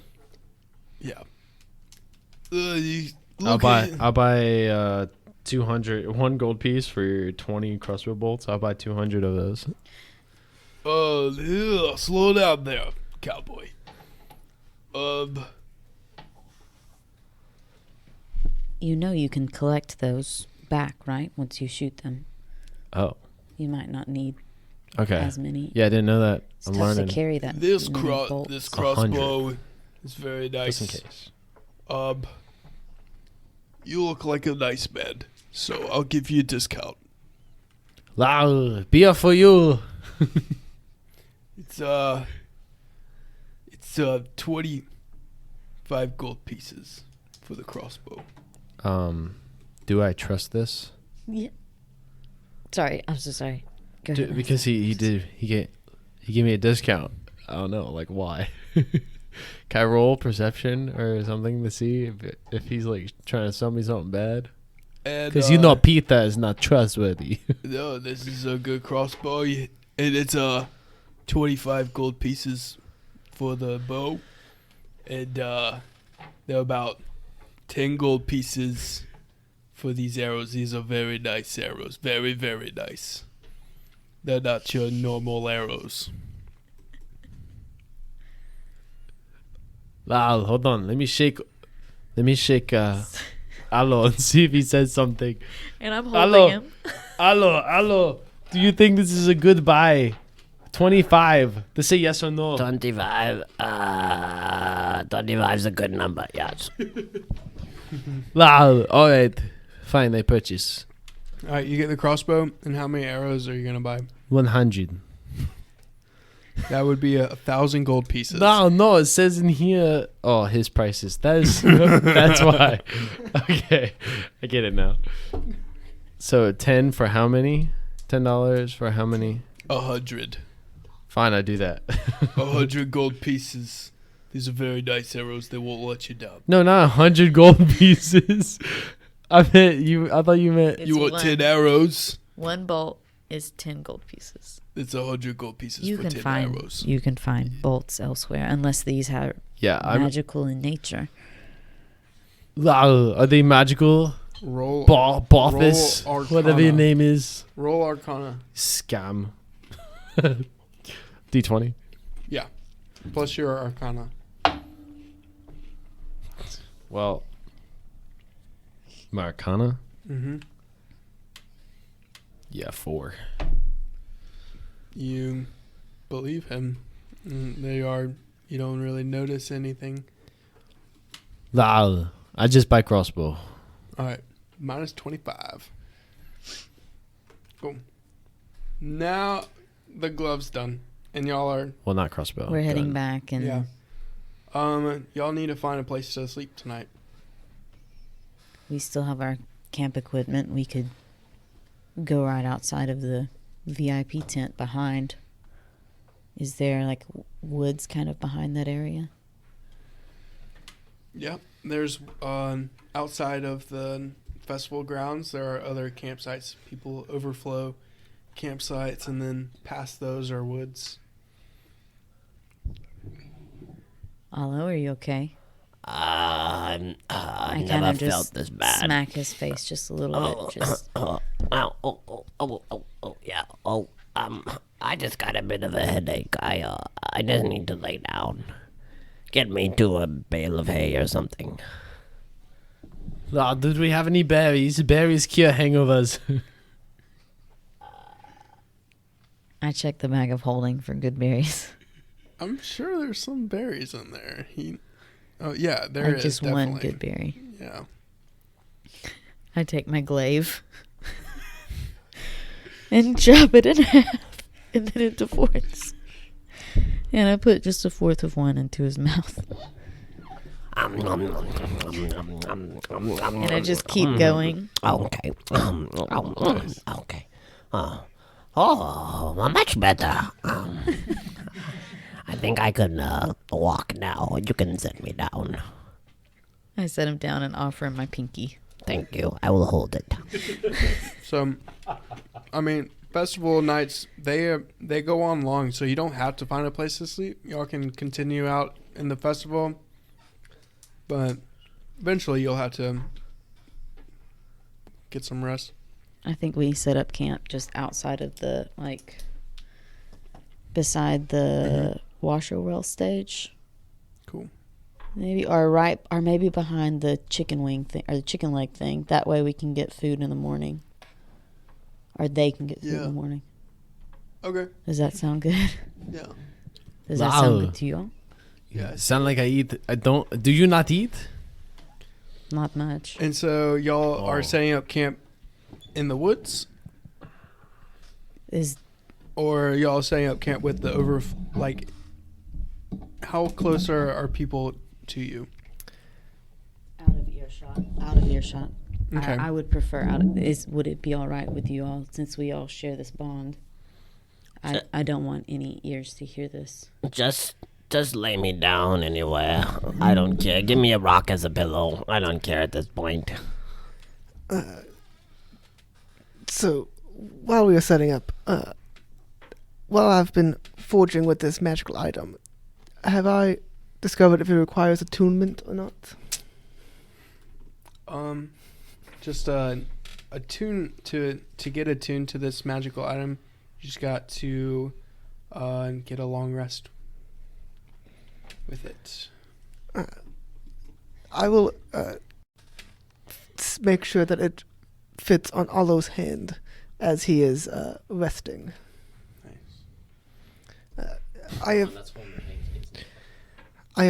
Yeah. I'll buy 200, 1 gold piece for your 20 crossbow bolts. I'll buy 200 of those. Slow down there, cowboy. You know you can collect those back, right? Once you shoot them. Oh. You might not need Okay. as many. Yeah, I didn't know that. It's I'm tough learning. to carry that. This many bolts. this crossbow is very nice. Just in case. You look like a nice man, so I'll give you a discount. Wow, beer for you. It's 25 gold pieces for the crossbow. Do I trust this? Yeah. Sorry, I'm so sorry. Go ahead. Because he gave me a discount. I don't know, like why? Can I roll perception or something to see if he's like trying to sell me something bad? Because you know Peter is not trustworthy. No, this is a good crossbow. And it's 25 gold pieces for the bow. And they're about 10 gold pieces for these arrows. These are very nice arrows. Very, very nice. They're not your normal arrows. Wow, hold on. Let me shake Allo and see if he says something. And I'm holding him. Allo. Do you think this is a good buy? 25. To say yes or no. 25. 25 is a good number, yes. Wow. All right. Fine, I purchase. All right, you get the crossbow, and how many arrows are you gonna buy? 100. That would be 1,000 gold pieces. No, it says in here. Oh, his prices. That is. That's why. Okay, I get it now. So 10 for how many? $10 for how many? 100. Fine, I do that. 100 gold pieces. These are very nice arrows. They won't let you down. No, not 100 gold pieces. I meant you. I thought you meant. It's You want 10 arrows? One bolt is 10 gold pieces. It's 100 gold pieces You for can 10 find arrows. you can find bolts elsewhere unless these are Yeah, magical in nature. Are they magical? Roll Bothis, roll whatever your Arcana. name is. Roll Arcana. Scam. D20. Yeah. Plus your Arcana. Well, Marcana. Mm-hmm. Yeah, 4. You believe him. You don't really notice anything. I just buy crossbow. All right. Minus 25. Cool. Now the glove's done. And y'all are, Well, not crossbow. We're heading gun. back and yeah. Y'all need to find a place to sleep tonight. we still have our camp equipment. We could go right outside of the VIP tent behind. Is there like woods kind of behind that area? Yep. There's, outside of the festival grounds, there are other campsites. People overflow campsites, and then past those are woods. Allo, are you okay? I I never kind of felt just this bad. smack his face just a little bit. Just Yeah. I just got a bit of a headache. I just need to lay down. Get me to a bale of hay or something. Did we have any berries? Berries cure hangovers. I checked the bag of holding for good berries. I'm sure there's some berries in there. There is Just definitely. one good berry. Yeah. I take my glaive and chop it in half and then into fourths. And I put just a fourth of one into his mouth. And I just keep going. Okay. Okay. Much better. I think I can walk now. You can set me down. I set him down and offer him my pinky. Thank you. I will hold it. So, I mean, festival nights, they go on long, so you don't have to find a place to sleep. Y'all can continue out in the festival, but eventually you'll have to get some rest. I think we set up camp just outside of the, beside the washer well stage. Cool. Maybe, or maybe behind the chicken wing thing, or the chicken leg thing. That way we can get food in the morning. Or they can get food in the morning. Okay. Does that sound good? Yeah. Does that sound good to you all? Yeah. Sound like I eat. I don't. Do you not eat? Not much. And so y'all are setting up camp in the woods? Is Or are y'all setting up camp with the like, how close are people to you? out of earshot. Out of earshot. Okay. I would prefer would it be all right with you all since we all share this bond? I don't want any ears to hear this. Just lay me down anywhere. I don't care. Give me a rock as a pillow. I don't care at this point. So, while we were setting up, while I've been forging with this magical item, have I discovered if it requires attunement or not? Just attune to get attuned to this magical item. You just got to get a long rest with it. I will make sure that it fits on Olo's hand as he is resting. Nice. I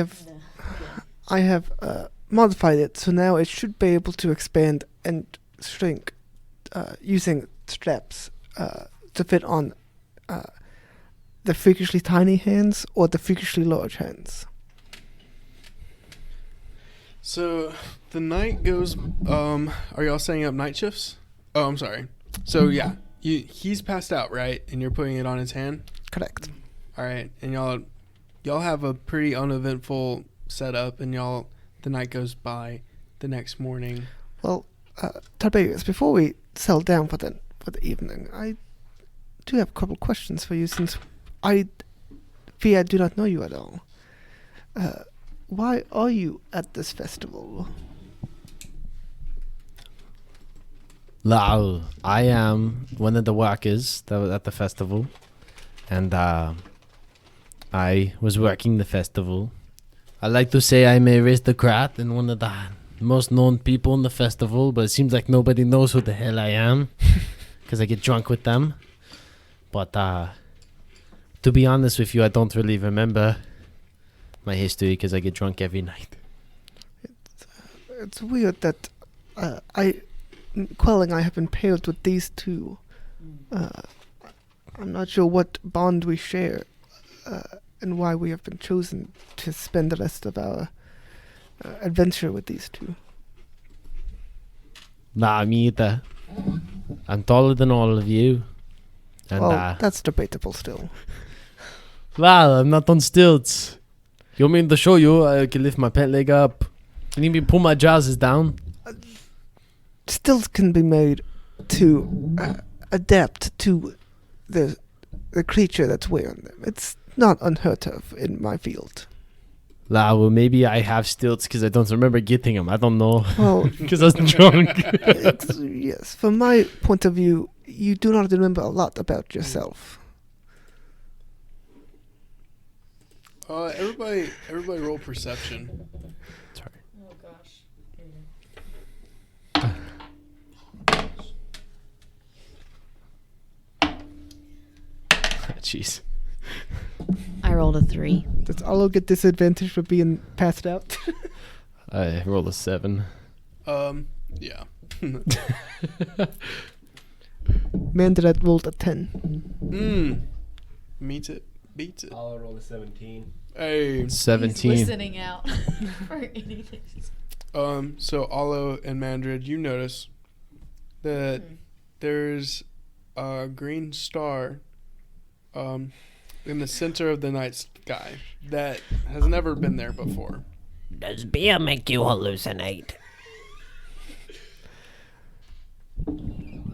have modified it, so now it should be able to expand and shrink using straps to fit on the freakishly tiny hands or the freakishly large hands. So the night goes. Are y'all setting up night shifts? Oh, I'm sorry. So yeah, he's passed out, right? And you're putting it on his hand. Correct. All right, and y'all have a pretty uneventful setup, and the night goes by. The next morning. Well, Tiberius, before we settle down for the evening, I do have a couple questions for you, since I fear I do not know you at all. Why are you at this festival? Lao, I am one of the workers that was at the festival, and I was working the festival. I like to say I'm a aristocrat and one of the most known people in the festival, but it seems like nobody knows who the hell I am because I get drunk with them. But to be honest with you, I don't really remember my history because I get drunk every night. It's weird that Quell and I have been paired with these two. I'm not sure what bond we share and why we have been chosen to spend the rest of our adventure with these two. Nah, me either. I'm taller than all of you. And Well, that's debatable still. Lal, I'm not on stilts. You want me to show you? I can lift my pant leg up. You need me to pull my trousers down? Stilts can be made to adapt to the creature that's wearing them. It's not unheard of in my field. Lal, well, maybe I have stilts because I don't remember getting them. I don't know. Well, Because I was drunk. yes, from my point of view, you do not remember a lot about yourself. Everybody roll perception. Sorry. Oh gosh. Jeez. I rolled a 3. Does Olo get disadvantage for being passed out? I rolled a 7. Yeah. Mandaret rolled a 10. Beats it. I'll roll a 17. Hey. 17. He's listening out for anything. So Olo and Mandrid, you notice that there's a green star in the center of the night sky that has never been there before. Does beer make you hallucinate?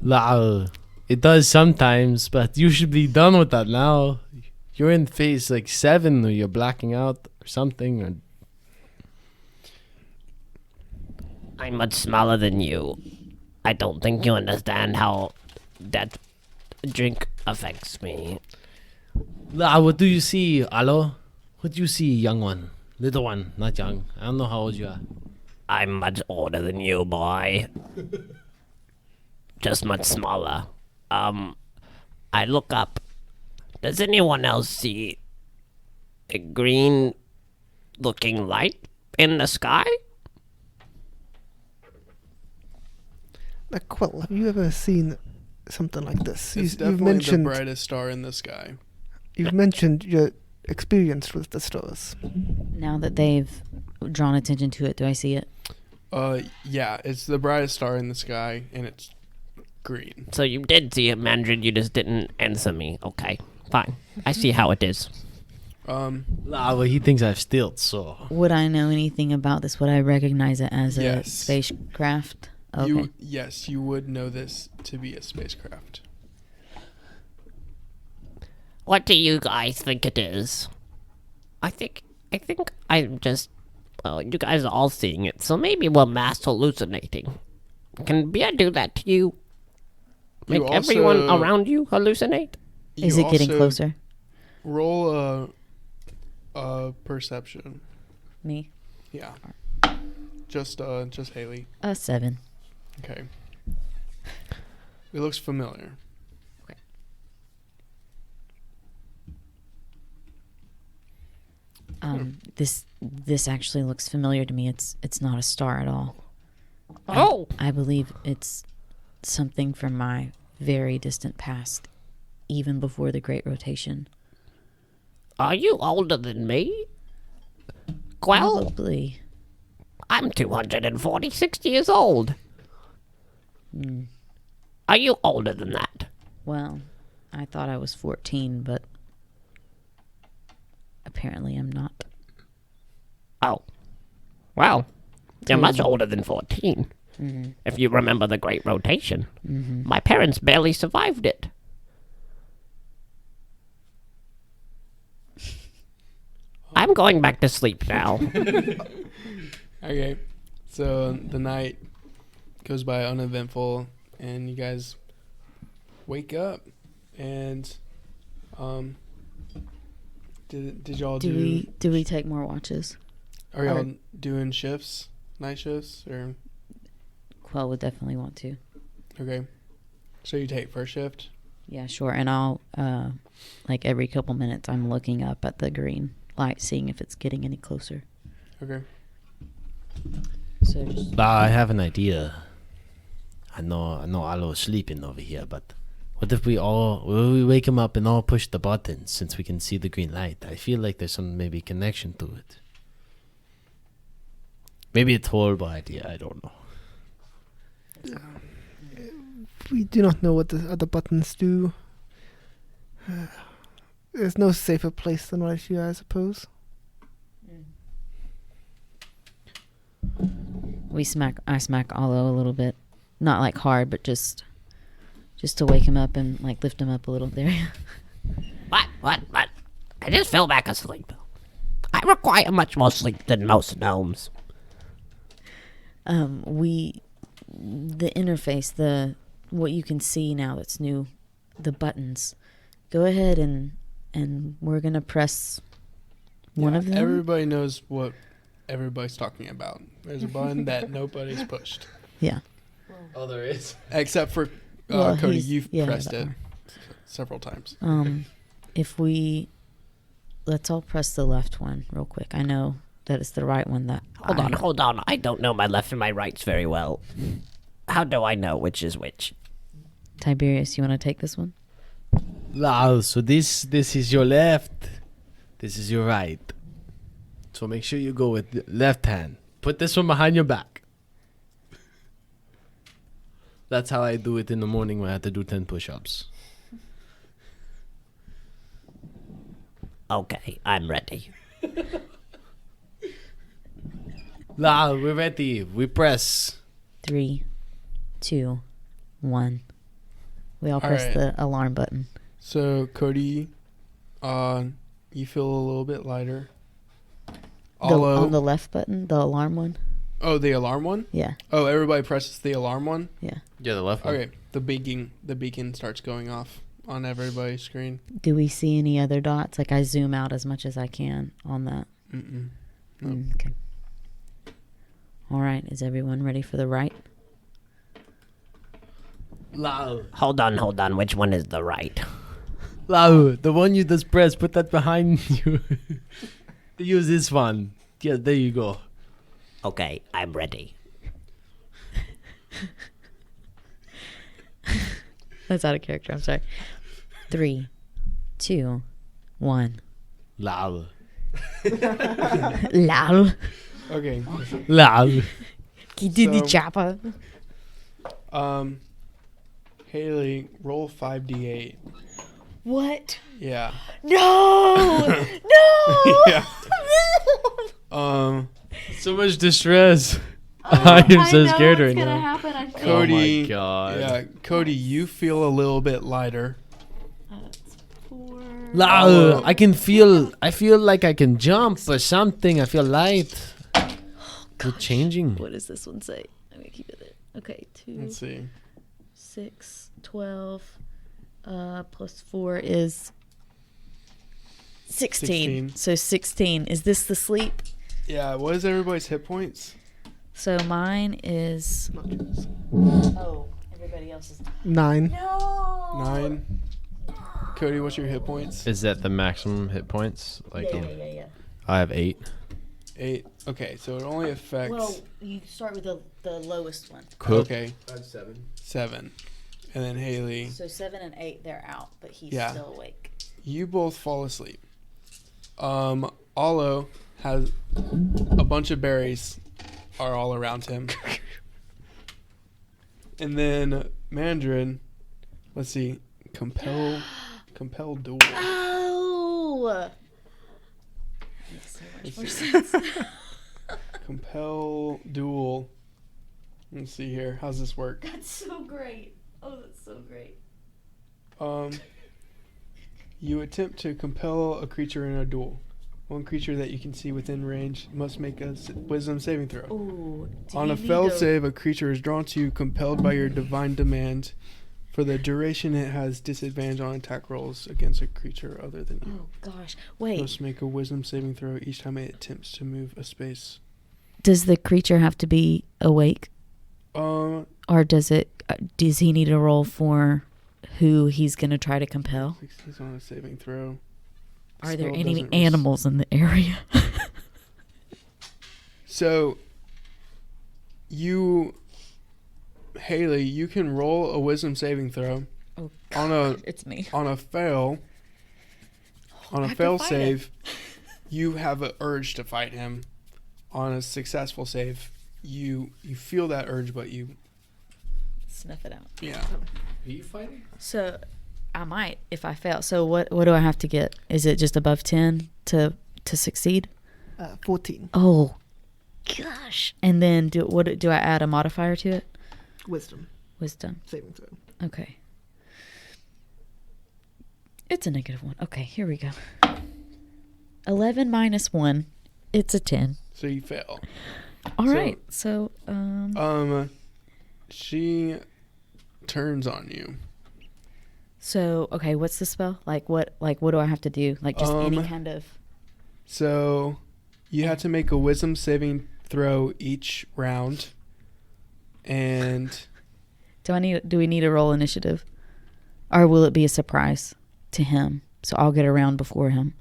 Lal, it does sometimes, but you should be done with that now. You're in phase like 7 or you're blacking out or something. Or I'm much smaller than you. I don't think you understand how that drink affects me. Lal, what do you see, Alo? What do you see, young one? Little one, not young. I don't know how old you are. I'm much older than you, boy. Just much smaller. I look up. Does anyone else see a green looking light in the sky? Quell, have you ever seen something like this? It's You've definitely mentioned the brightest star in the sky. you've mentioned your experience with the stars. Now that they've drawn attention to it, do I see it? Yeah, it's the brightest star in the sky, and it's green. So you did see it, Mandrid, you just didn't answer me. Okay, fine. I see how it is. Well, he thinks I've stilts, so. Would I know anything about this? Would I recognize it as a Yes. spacecraft? Okay. Yes, you would know this to be a spacecraft. What do you guys think it is? I think I'm just... Well, you guys are all seeing it, so maybe we're mass hallucinating. Can beer do that to you? Make You everyone also- around you hallucinate? Is You it getting also closer? Roll a perception. Me? Yeah. Just Haley. 7. Okay. It looks familiar. This actually looks familiar to me. It's not a star at all. Oh! I believe it's something from my very distant past, even before the Great Rotation. Are you older than me? Well, Probably. I'm 246 years old. Are you older than that? Well, I thought I was 14, but apparently I'm not. Oh. Well, you're much older than 14. If you remember the Great Rotation. My parents barely survived it. I'm going back to sleep now. Okay. So the night goes by uneventful, and you guys wake up, and did y'all Do we take more watches? Are y'all doing shifts, night shifts, or Quell would definitely want to. okay? So you take first shift. Yeah, sure. And I'll like every couple minutes I'm looking up at the green light, seeing if it's getting any closer. Okay. So just I have an idea. I know Alo's sleeping over here, but what if we wake him up and all push the buttons since we can see the green light? I feel like there's some maybe connection to it. Maybe it's a horrible idea, I don't know. We do not know what the other buttons do. There's no safer place than right here, I suppose. I smack Alo a little bit. Not like hard, but just to wake him up and like lift him up a little there. What? I just fell back asleep. I require much more sleep than most gnomes. The interface, what you can see now that's new, the buttons. Go ahead and we're gonna press one of them. Everybody knows what everybody's talking about. There's a button that nobody's pushed. Yeah. Oh, there is? Except for Well, Cody, he's- you've yeah, pressed that it one. several times. Let's all press the left one real quick. I know that it's the right one that Hold on. I don't know my left and my rights very well. How do I know which is which? Tiberius, you want to take this one? Wow, so this is your left. This is your right. So make sure you go with the left hand. Put this one behind your back. That's how I do it in the morning when I have to do 10 push-ups. Okay, I'm ready. La, we're ready. We press. 3, 2, 1. We all All press right. the alarm button. So Cody, you feel a little bit lighter. On the left button, the alarm one. Oh, the alarm one? Yeah, Oh, everybody presses the alarm one? yeah. Yeah, the left one. Okay. The beacon starts going off on everybody's screen. Do we see any other dots? Like I zoom out as much as I can on that. Mm-mm. Nope. Okay. All right. Is everyone ready for the right? La, Hold on. Which one is the right? the one you just press, put that behind you. Use this one. Yeah, there you go. Okay, I'm ready. That's out of character. I'm sorry. 3, 2, 1. Lol. Lol. Okay. Lol. He did the So- chopper. Haley, roll 5d8. What? Yeah. No! No! Yeah. So much distress. Oh, I am so know scared what's right gonna now. happen. I think. Cody. Oh my god. Yeah, Cody, you feel a little bit lighter. That's 4. Lol. I feel like I can jump or something. I feel light. We're changing. What does this one say? Let me keep it there. Okay, 2, Let's see. 6, 12. Plus 4 is 16. 16. So 16. Is this the sleep? Yeah, what is everybody's hit points? So mine is. Not yours. Oh, everybody else is. 9. No! 9. Cody, what's your hit points? Is that the maximum hit points? Like Yeah. I have 8. 8. Okay, so it only affects. Well, you start with the lowest one. Cool. Okay, I have 7. 7. And then Haley, So 7 and 8, they're out, but he's Yeah. still awake. you both fall asleep. Alo has a bunch of berries are all around him. And then Mandarin, let's see, compel duel. Oh! Makes so much more Let's sense. Compel duel. Let's see here. How's this work? That's so great. Oh, that's so great. You attempt to compel a creature in a duel. One creature that you can see within range must make a wisdom saving throw. Ooh. On a failed save, a creature is drawn to you, compelled by your divine demand. For the duration, it has disadvantage on attack rolls against a creature other than you. Oh, gosh. Wait. Must make a wisdom saving throw each time it attempts to move a space. Does the creature have to be awake? Or does he need a roll for who he's going to try to compel? He's on a saving throw. Are there Spell any doesn't animals in the area? So, Haley, you can roll a wisdom saving throw. Oh, On a it's me. on a fail. On I a have to fail fight save, you have an urge to fight him. On a successful save, you feel that urge, but you Snuff it out. yeah. Are you fighting? So, I might if I fail. So, what do I have to get? Is it just above 10 to succeed? 14. Oh, gosh. And then do I add a modifier to it? Wisdom. Wisdom. Saving throw. Okay. It's a -1. Okay, here we go. 11 minus 1. It's a 10. So you fail. All So- right. So, She turns on you. so okay, what's the spell? Like what do I have to do? Like just any kind of. So you have to make a wisdom saving throw each round. And Do we need to roll initiative? Or will it be a surprise to him? So I'll get around before him.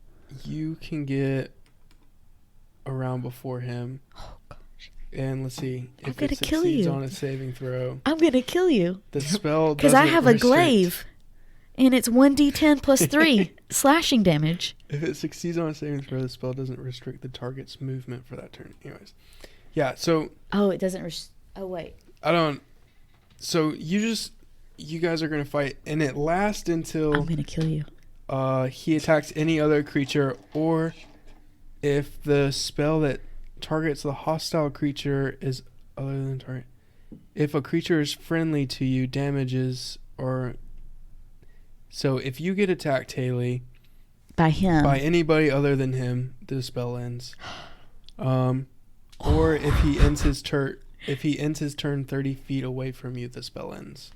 you can get around before him. Oh gosh. And let's see. I'm If gonna it kill succeeds you. on a saving throw, I'm going to kill you. the spell Because I doesn't have a restrict- glaive. And it's 1d10 plus 3 slashing damage. If it succeeds on a saving throw, the spell doesn't restrict the target's movement for that turn. Anyways. Yeah, so Oh, it doesn't. Oh, wait. I don't. So you guys are gonna fight, and it lasts I'm until going to kill you. he attacks any other creature, or if the spell that targets the hostile creature is other than target. If a creature is friendly to you, damages or. So if you get attacked, Haley, By him. by anybody other than him, the spell ends. Or if he ends his turn 30 feet away from you, the spell ends.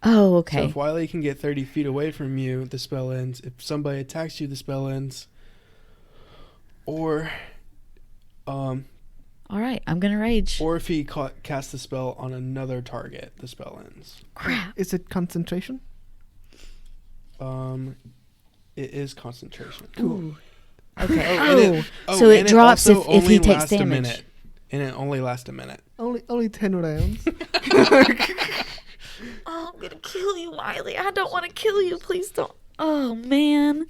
Oh, So okay. if Wiley can get 30 feet away from you, the spell ends. If somebody attacks you, the spell ends. Or, All right. I'm going to rage. or if he casts the spell on another target, the spell ends. Crap. Is it concentration? It is concentration. Ooh. Okay. Oh, and it- so it and drops also if only he takes lasts a damage. minute. And it only lasts a minute. Only 10 rounds. Oh, I'm gonna kill you, Wiley. I don't want to kill you. Please don't. Oh man.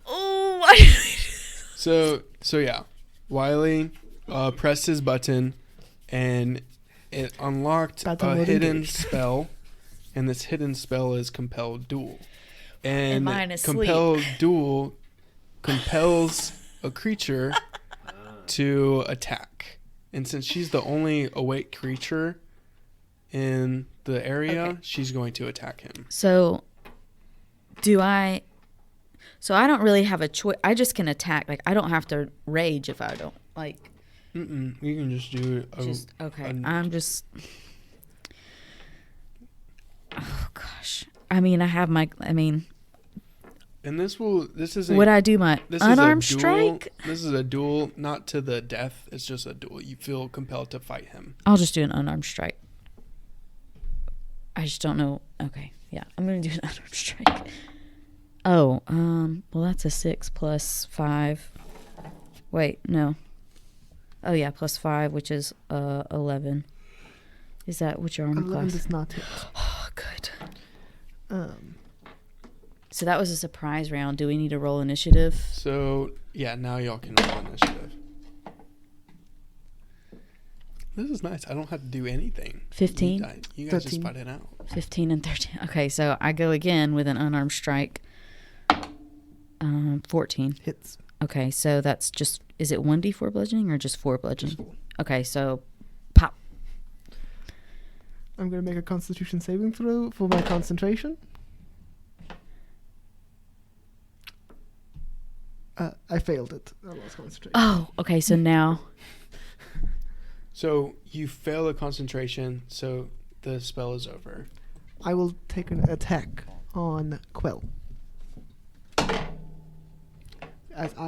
Oh. So yeah, Wiley pressed his button, and it unlocked Button a would hidden engage. spell, and this hidden spell is Compelled Duel. And mine is sleep. Compelled Duel compels a creature to attack. And since she's the only awake creature in the area, Okay. she's going to attack him. So I don't really have a choice. I just can attack. Like, I don't have to rage if I don't like. You can just do Just okay. I'm just. Oh gosh. I mean, and this isn't. would I do my This unarmed is a duel. strike? This is a duel, not to the death. It's just a duel. You feel compelled to fight him. I'll just do an unarmed strike. I just don't know. Okay, yeah, I'm gonna do an unarmed strike. Oh, well, that's a 6 plus 5. Wait, no. Oh yeah, plus 5, which is 11. Is that what's your armor 11 class? does not hit. Oh, good. Um, So that was a surprise round. Do we need to roll initiative? So yeah, now y'all can roll initiative. This is nice. I don't have to do anything. 15? You guys just 13. fight it out. 15 and 13. Okay, so I go again with an unarmed strike. 14. hits. Okay, so that's just, is it 1d4 bludgeoning or just 4 bludgeoning? Just 4. Okay, so pop. I'm going to make a Constitution saving throw for my concentration. I failed it. I lost concentration. Oh, okay, so now. So you fail the concentration, so the spell is over. I will take an attack on Quell.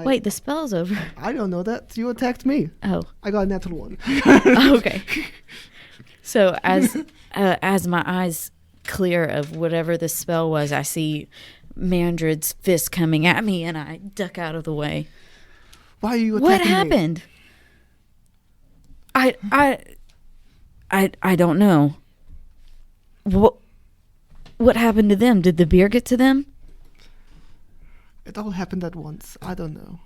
Wait, the spell's over. I don't know that. You attacked me. Oh, I got a natural 1. okay. So as my eyes clear of whatever the spell was, I see Mandred's fist coming at me, and I duck out of the way. Why are you attacking What me? happened? I don't know. What happened to them? Did the beer get to them? It all happened at once. I don't know.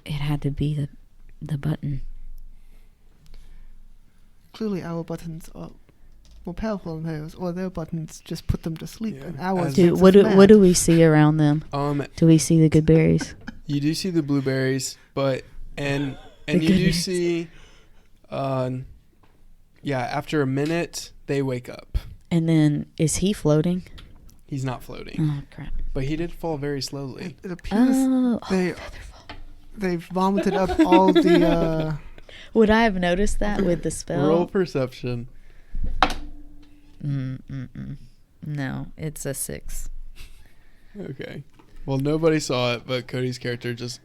It had to be the button. Clearly our buttons are more powerful than theirs, or their buttons just put them to sleep. Yeah. And ours Dude, makes what us do mad. we see around them? Do we see the good berries? You do see the blueberries, but and The you do goodness. see, after a minute they wake up. And then is he floating? He's not floating, Oh crap! but he did fall very slowly. It appears Oh, they've vomited up all the. would I have noticed that with the spell? Roll perception. No, it's a 6. Okay. Well, nobody saw it, but Cody's character just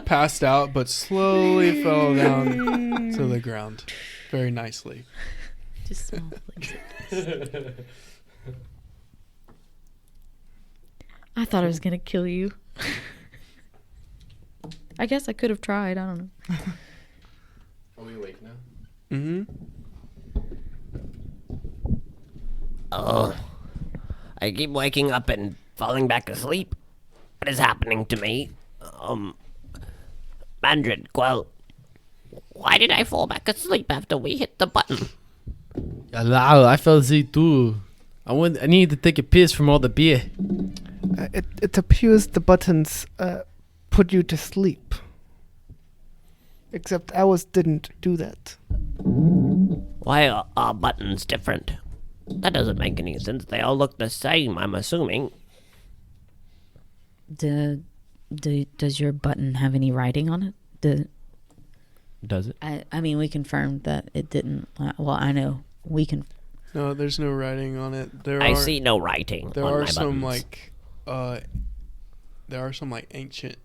passed out, but slowly fell down to the ground, very nicely. Just small flakes. I thought I was gonna kill you. I guess I could have tried. I don't know. Are we awake now? Mm-hmm. Oh, I keep waking up and falling back asleep. What is happening to me? Mandred, Quell, why did I fall back asleep after we hit the button? Hello, I fell asleep too. I need to take a piss from all the beer. It appears the buttons put you to sleep. Except ours didn't do that. Why are our buttons different? That doesn't make any sense. They all look the same, I'm assuming. Does your button have any writing on it? Does it? I mean, we confirmed that it didn't. Well, I know we can. No, there's no writing on it. I see no writing There on are my some buttons. there are some ancient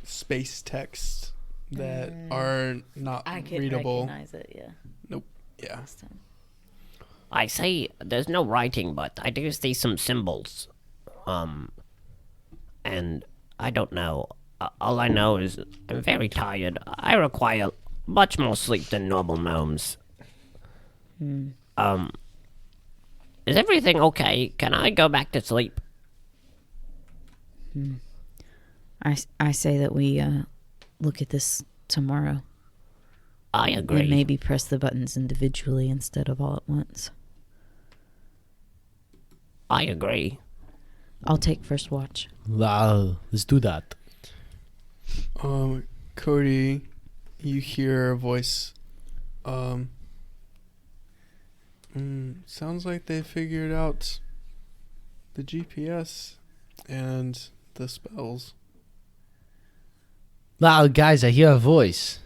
space texts that are not I could readable. recognize it. Yeah. Yeah. Last time. I see there's no writing, but I do see some symbols. And I don't know. All I know is I'm very tired. I require much more sleep than normal gnomes. Is everything okay? Can I go back to sleep? I say that we look at this tomorrow. I agree. And maybe press the buttons individually instead of all at once. I agree. I'll take first watch. Let's do that. Cody, you hear a voice. Sounds like they figured out the GPS and the spells. Guys, I hear a voice.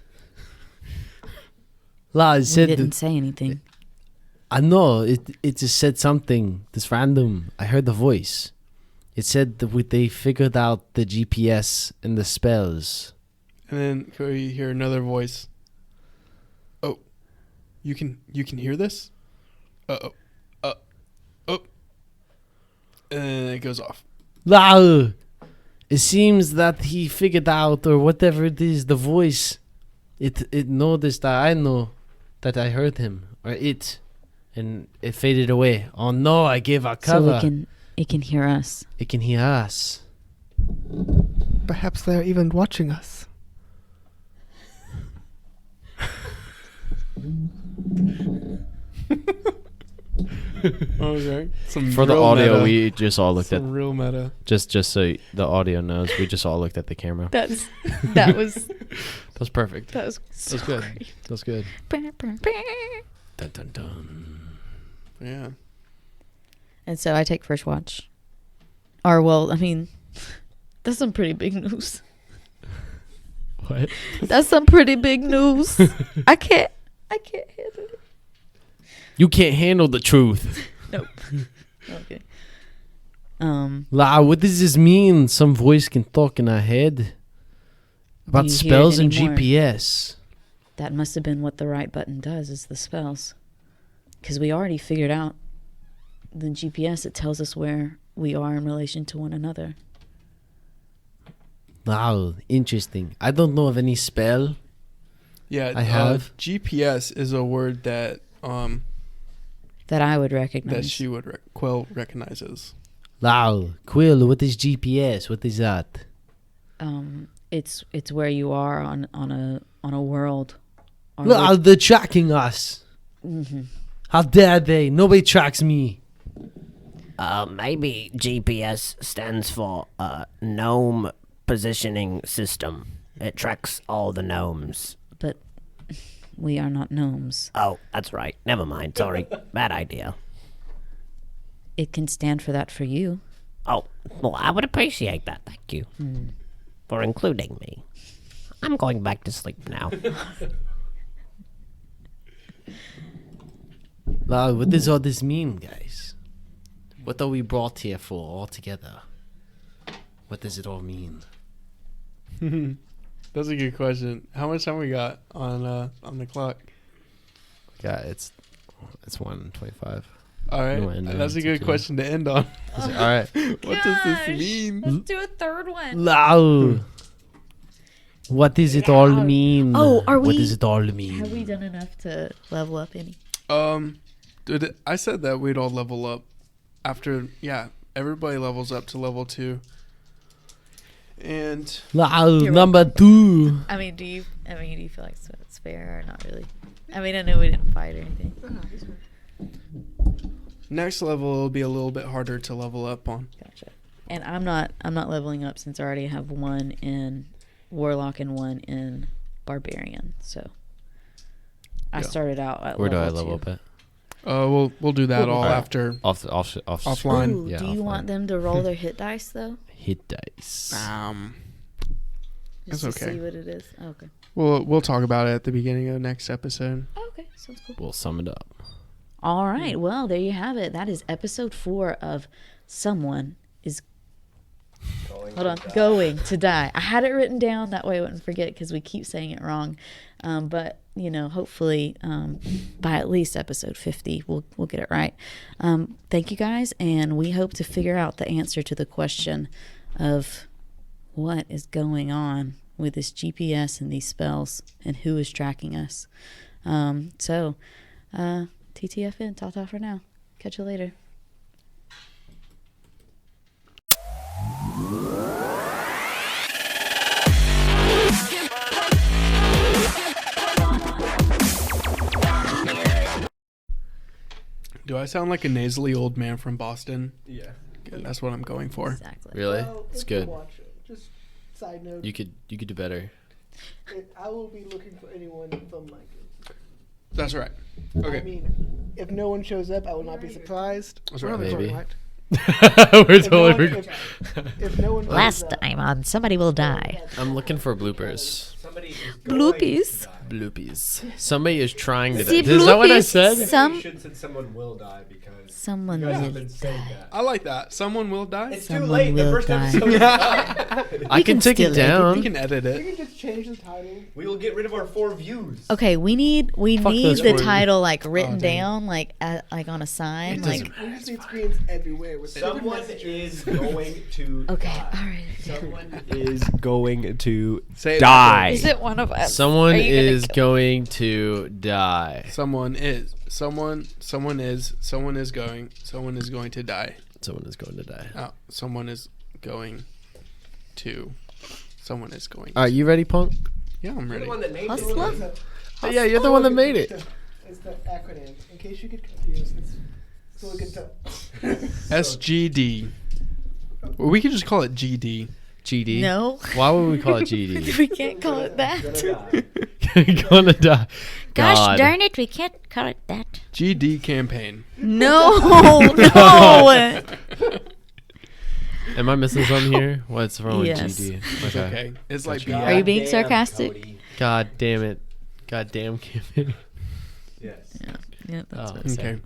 It We said didn't say anything. I know it just said something. This random. I heard the voice. It said that they figured out the GPS and the spells. And then Cody, you hear another voice. Oh, you can hear this? Oh. And then it goes off. It seems that he figured out, or whatever it is, the voice. It noticed that I know that I heard him, or it, and it faded away. Oh no, I gave our cover. So it can hear us. It can hear us. Perhaps they're even watching us. Okay. For the audio, meta. we just all looked Some real meta. just so the audio knows, we just all looked at the camera. That was That was perfect. that was That was good. That was good. Dun, dun, dun. Yeah. And so I take first watch. Or well, I mean, that's some pretty big news. What? That's some pretty big news. I can't handle it. You can't handle the truth. Nope. Okay. What does this mean? Some voice can talk in our head about you hear it spells and anymore? GPS. That must have been what the right button does, is the spells. Because we already figured out the GPS. It tells us where we are in relation to one another. Wow, interesting. I don't know of any spell. Yeah, I have. GPS is a word that That I would recognize. that she would Quell recognizes. Wow, Quill, what is GPS? What is that? It's where you are on a world. on Wow, which- they're tracking us. Mhm. How dare they? Nobody tracks me. Maybe GPS stands for Gnome Positioning System. It tracks all the gnomes. But we are not gnomes. Oh, that's right. Never mind. Sorry. Bad idea. It can stand for that for you. Oh, well, I would appreciate that. Thank you for including me. I'm going back to sleep now. Wow, what does all this mean, guys? What are we brought here for all together? What does it all mean? That's a good question. How much time we got on the clock? Yeah, it's 1:25. All right, No, and, that's a it's good okay. question to end on. All right. What does this mean? Let's do a third one. Wow. What does it all mean? Oh, are What we- does it all mean? Have we done enough to level up any? Dude, I said that we'd all level up after. Yeah, everybody levels up to level 2. And Wow, You're number 2. I mean, do you feel like it's fair or not really? I mean, I know we didn't fight or anything. next level will be a little bit harder to level up on. Gotcha. And I'm not leveling up since I already have 1 in Warlock and 1 in Barbarian. So I Yeah. started out at Where do I level level 2. up at? We'll do that all Alright. after. Offline. Ooh, Yeah, do you offline. want them to roll their hit dice though? Hit dice. Just That's to okay. see what it is. Oh, okay. We'll talk about it at the beginning of the next episode. Oh, okay. Sounds cool. We'll sum it up. All right. Well, there you have it. That is episode 4 of Someone is going to die. I had it written down that way I wouldn't forget because we keep saying it wrong. But hopefully by at least episode 50 we'll get it right. Thank you guys, and we hope to figure out the answer to the question of what is going on with this GPS and these spells and who is tracking us. So, TTFN, ta-ta for now. Catch you later. Do I sound like a nasally old man from Boston? Yeah. Good, that's what I'm going for. Exactly. Really? Well, It's if good. you watch it, just side note. You could do better. I will be looking for anyone from my group. That's right. I Okay. mean, if no one shows up, I will not be surprised. That's We're right. not recording, Maybe. right? We're If no one- totally. if no one shows Last up, time on Somebody Will Die. I'm looking for bloopers. Bloopies. Bloopies. Somebody is trying to. See, Is that what I bloopies. said? Some should said someone will die because someone you guys will have been saying die. that. I like that. Someone will die. It's Someone too late. The will first die. episode is done. I can take it still edit You down. can edit you it. can just change the title. We will get rid of our 4 views. Okay, we need Fuck the those words. title like written dang. down like like on a sign. It Like doesn't- We just need screens everywhere with Someone is going to okay, die. all right. Someone is going to Say it die. Is it one of us? Someone Are you gonna is kill- going to die. Someone is. Someone is. Someone is going. Someone is going to die. Someone is going to die. Oh, someone is going to. Someone is going. All right, you ready, Punk? Yeah, I'm You're ready. the one that made Hustler? it. Yeah, you're the one that made it. It's the acronym. In case you get confused, it's so we can tell. SGD. Or we could just call it GD. GD. No, Why would we call it GD? we can't call it that. Gonna die. Gosh God. darn it, we can't call it that. GD campaign. No, no. Am I missing something here? What's wrong Yes. with GD? It's okay. It's like Gotcha. Are you being Damn, sarcastic? Cody. God damn it. God damn campaign. Yes. Yeah, that's Oh. what it said. Okay.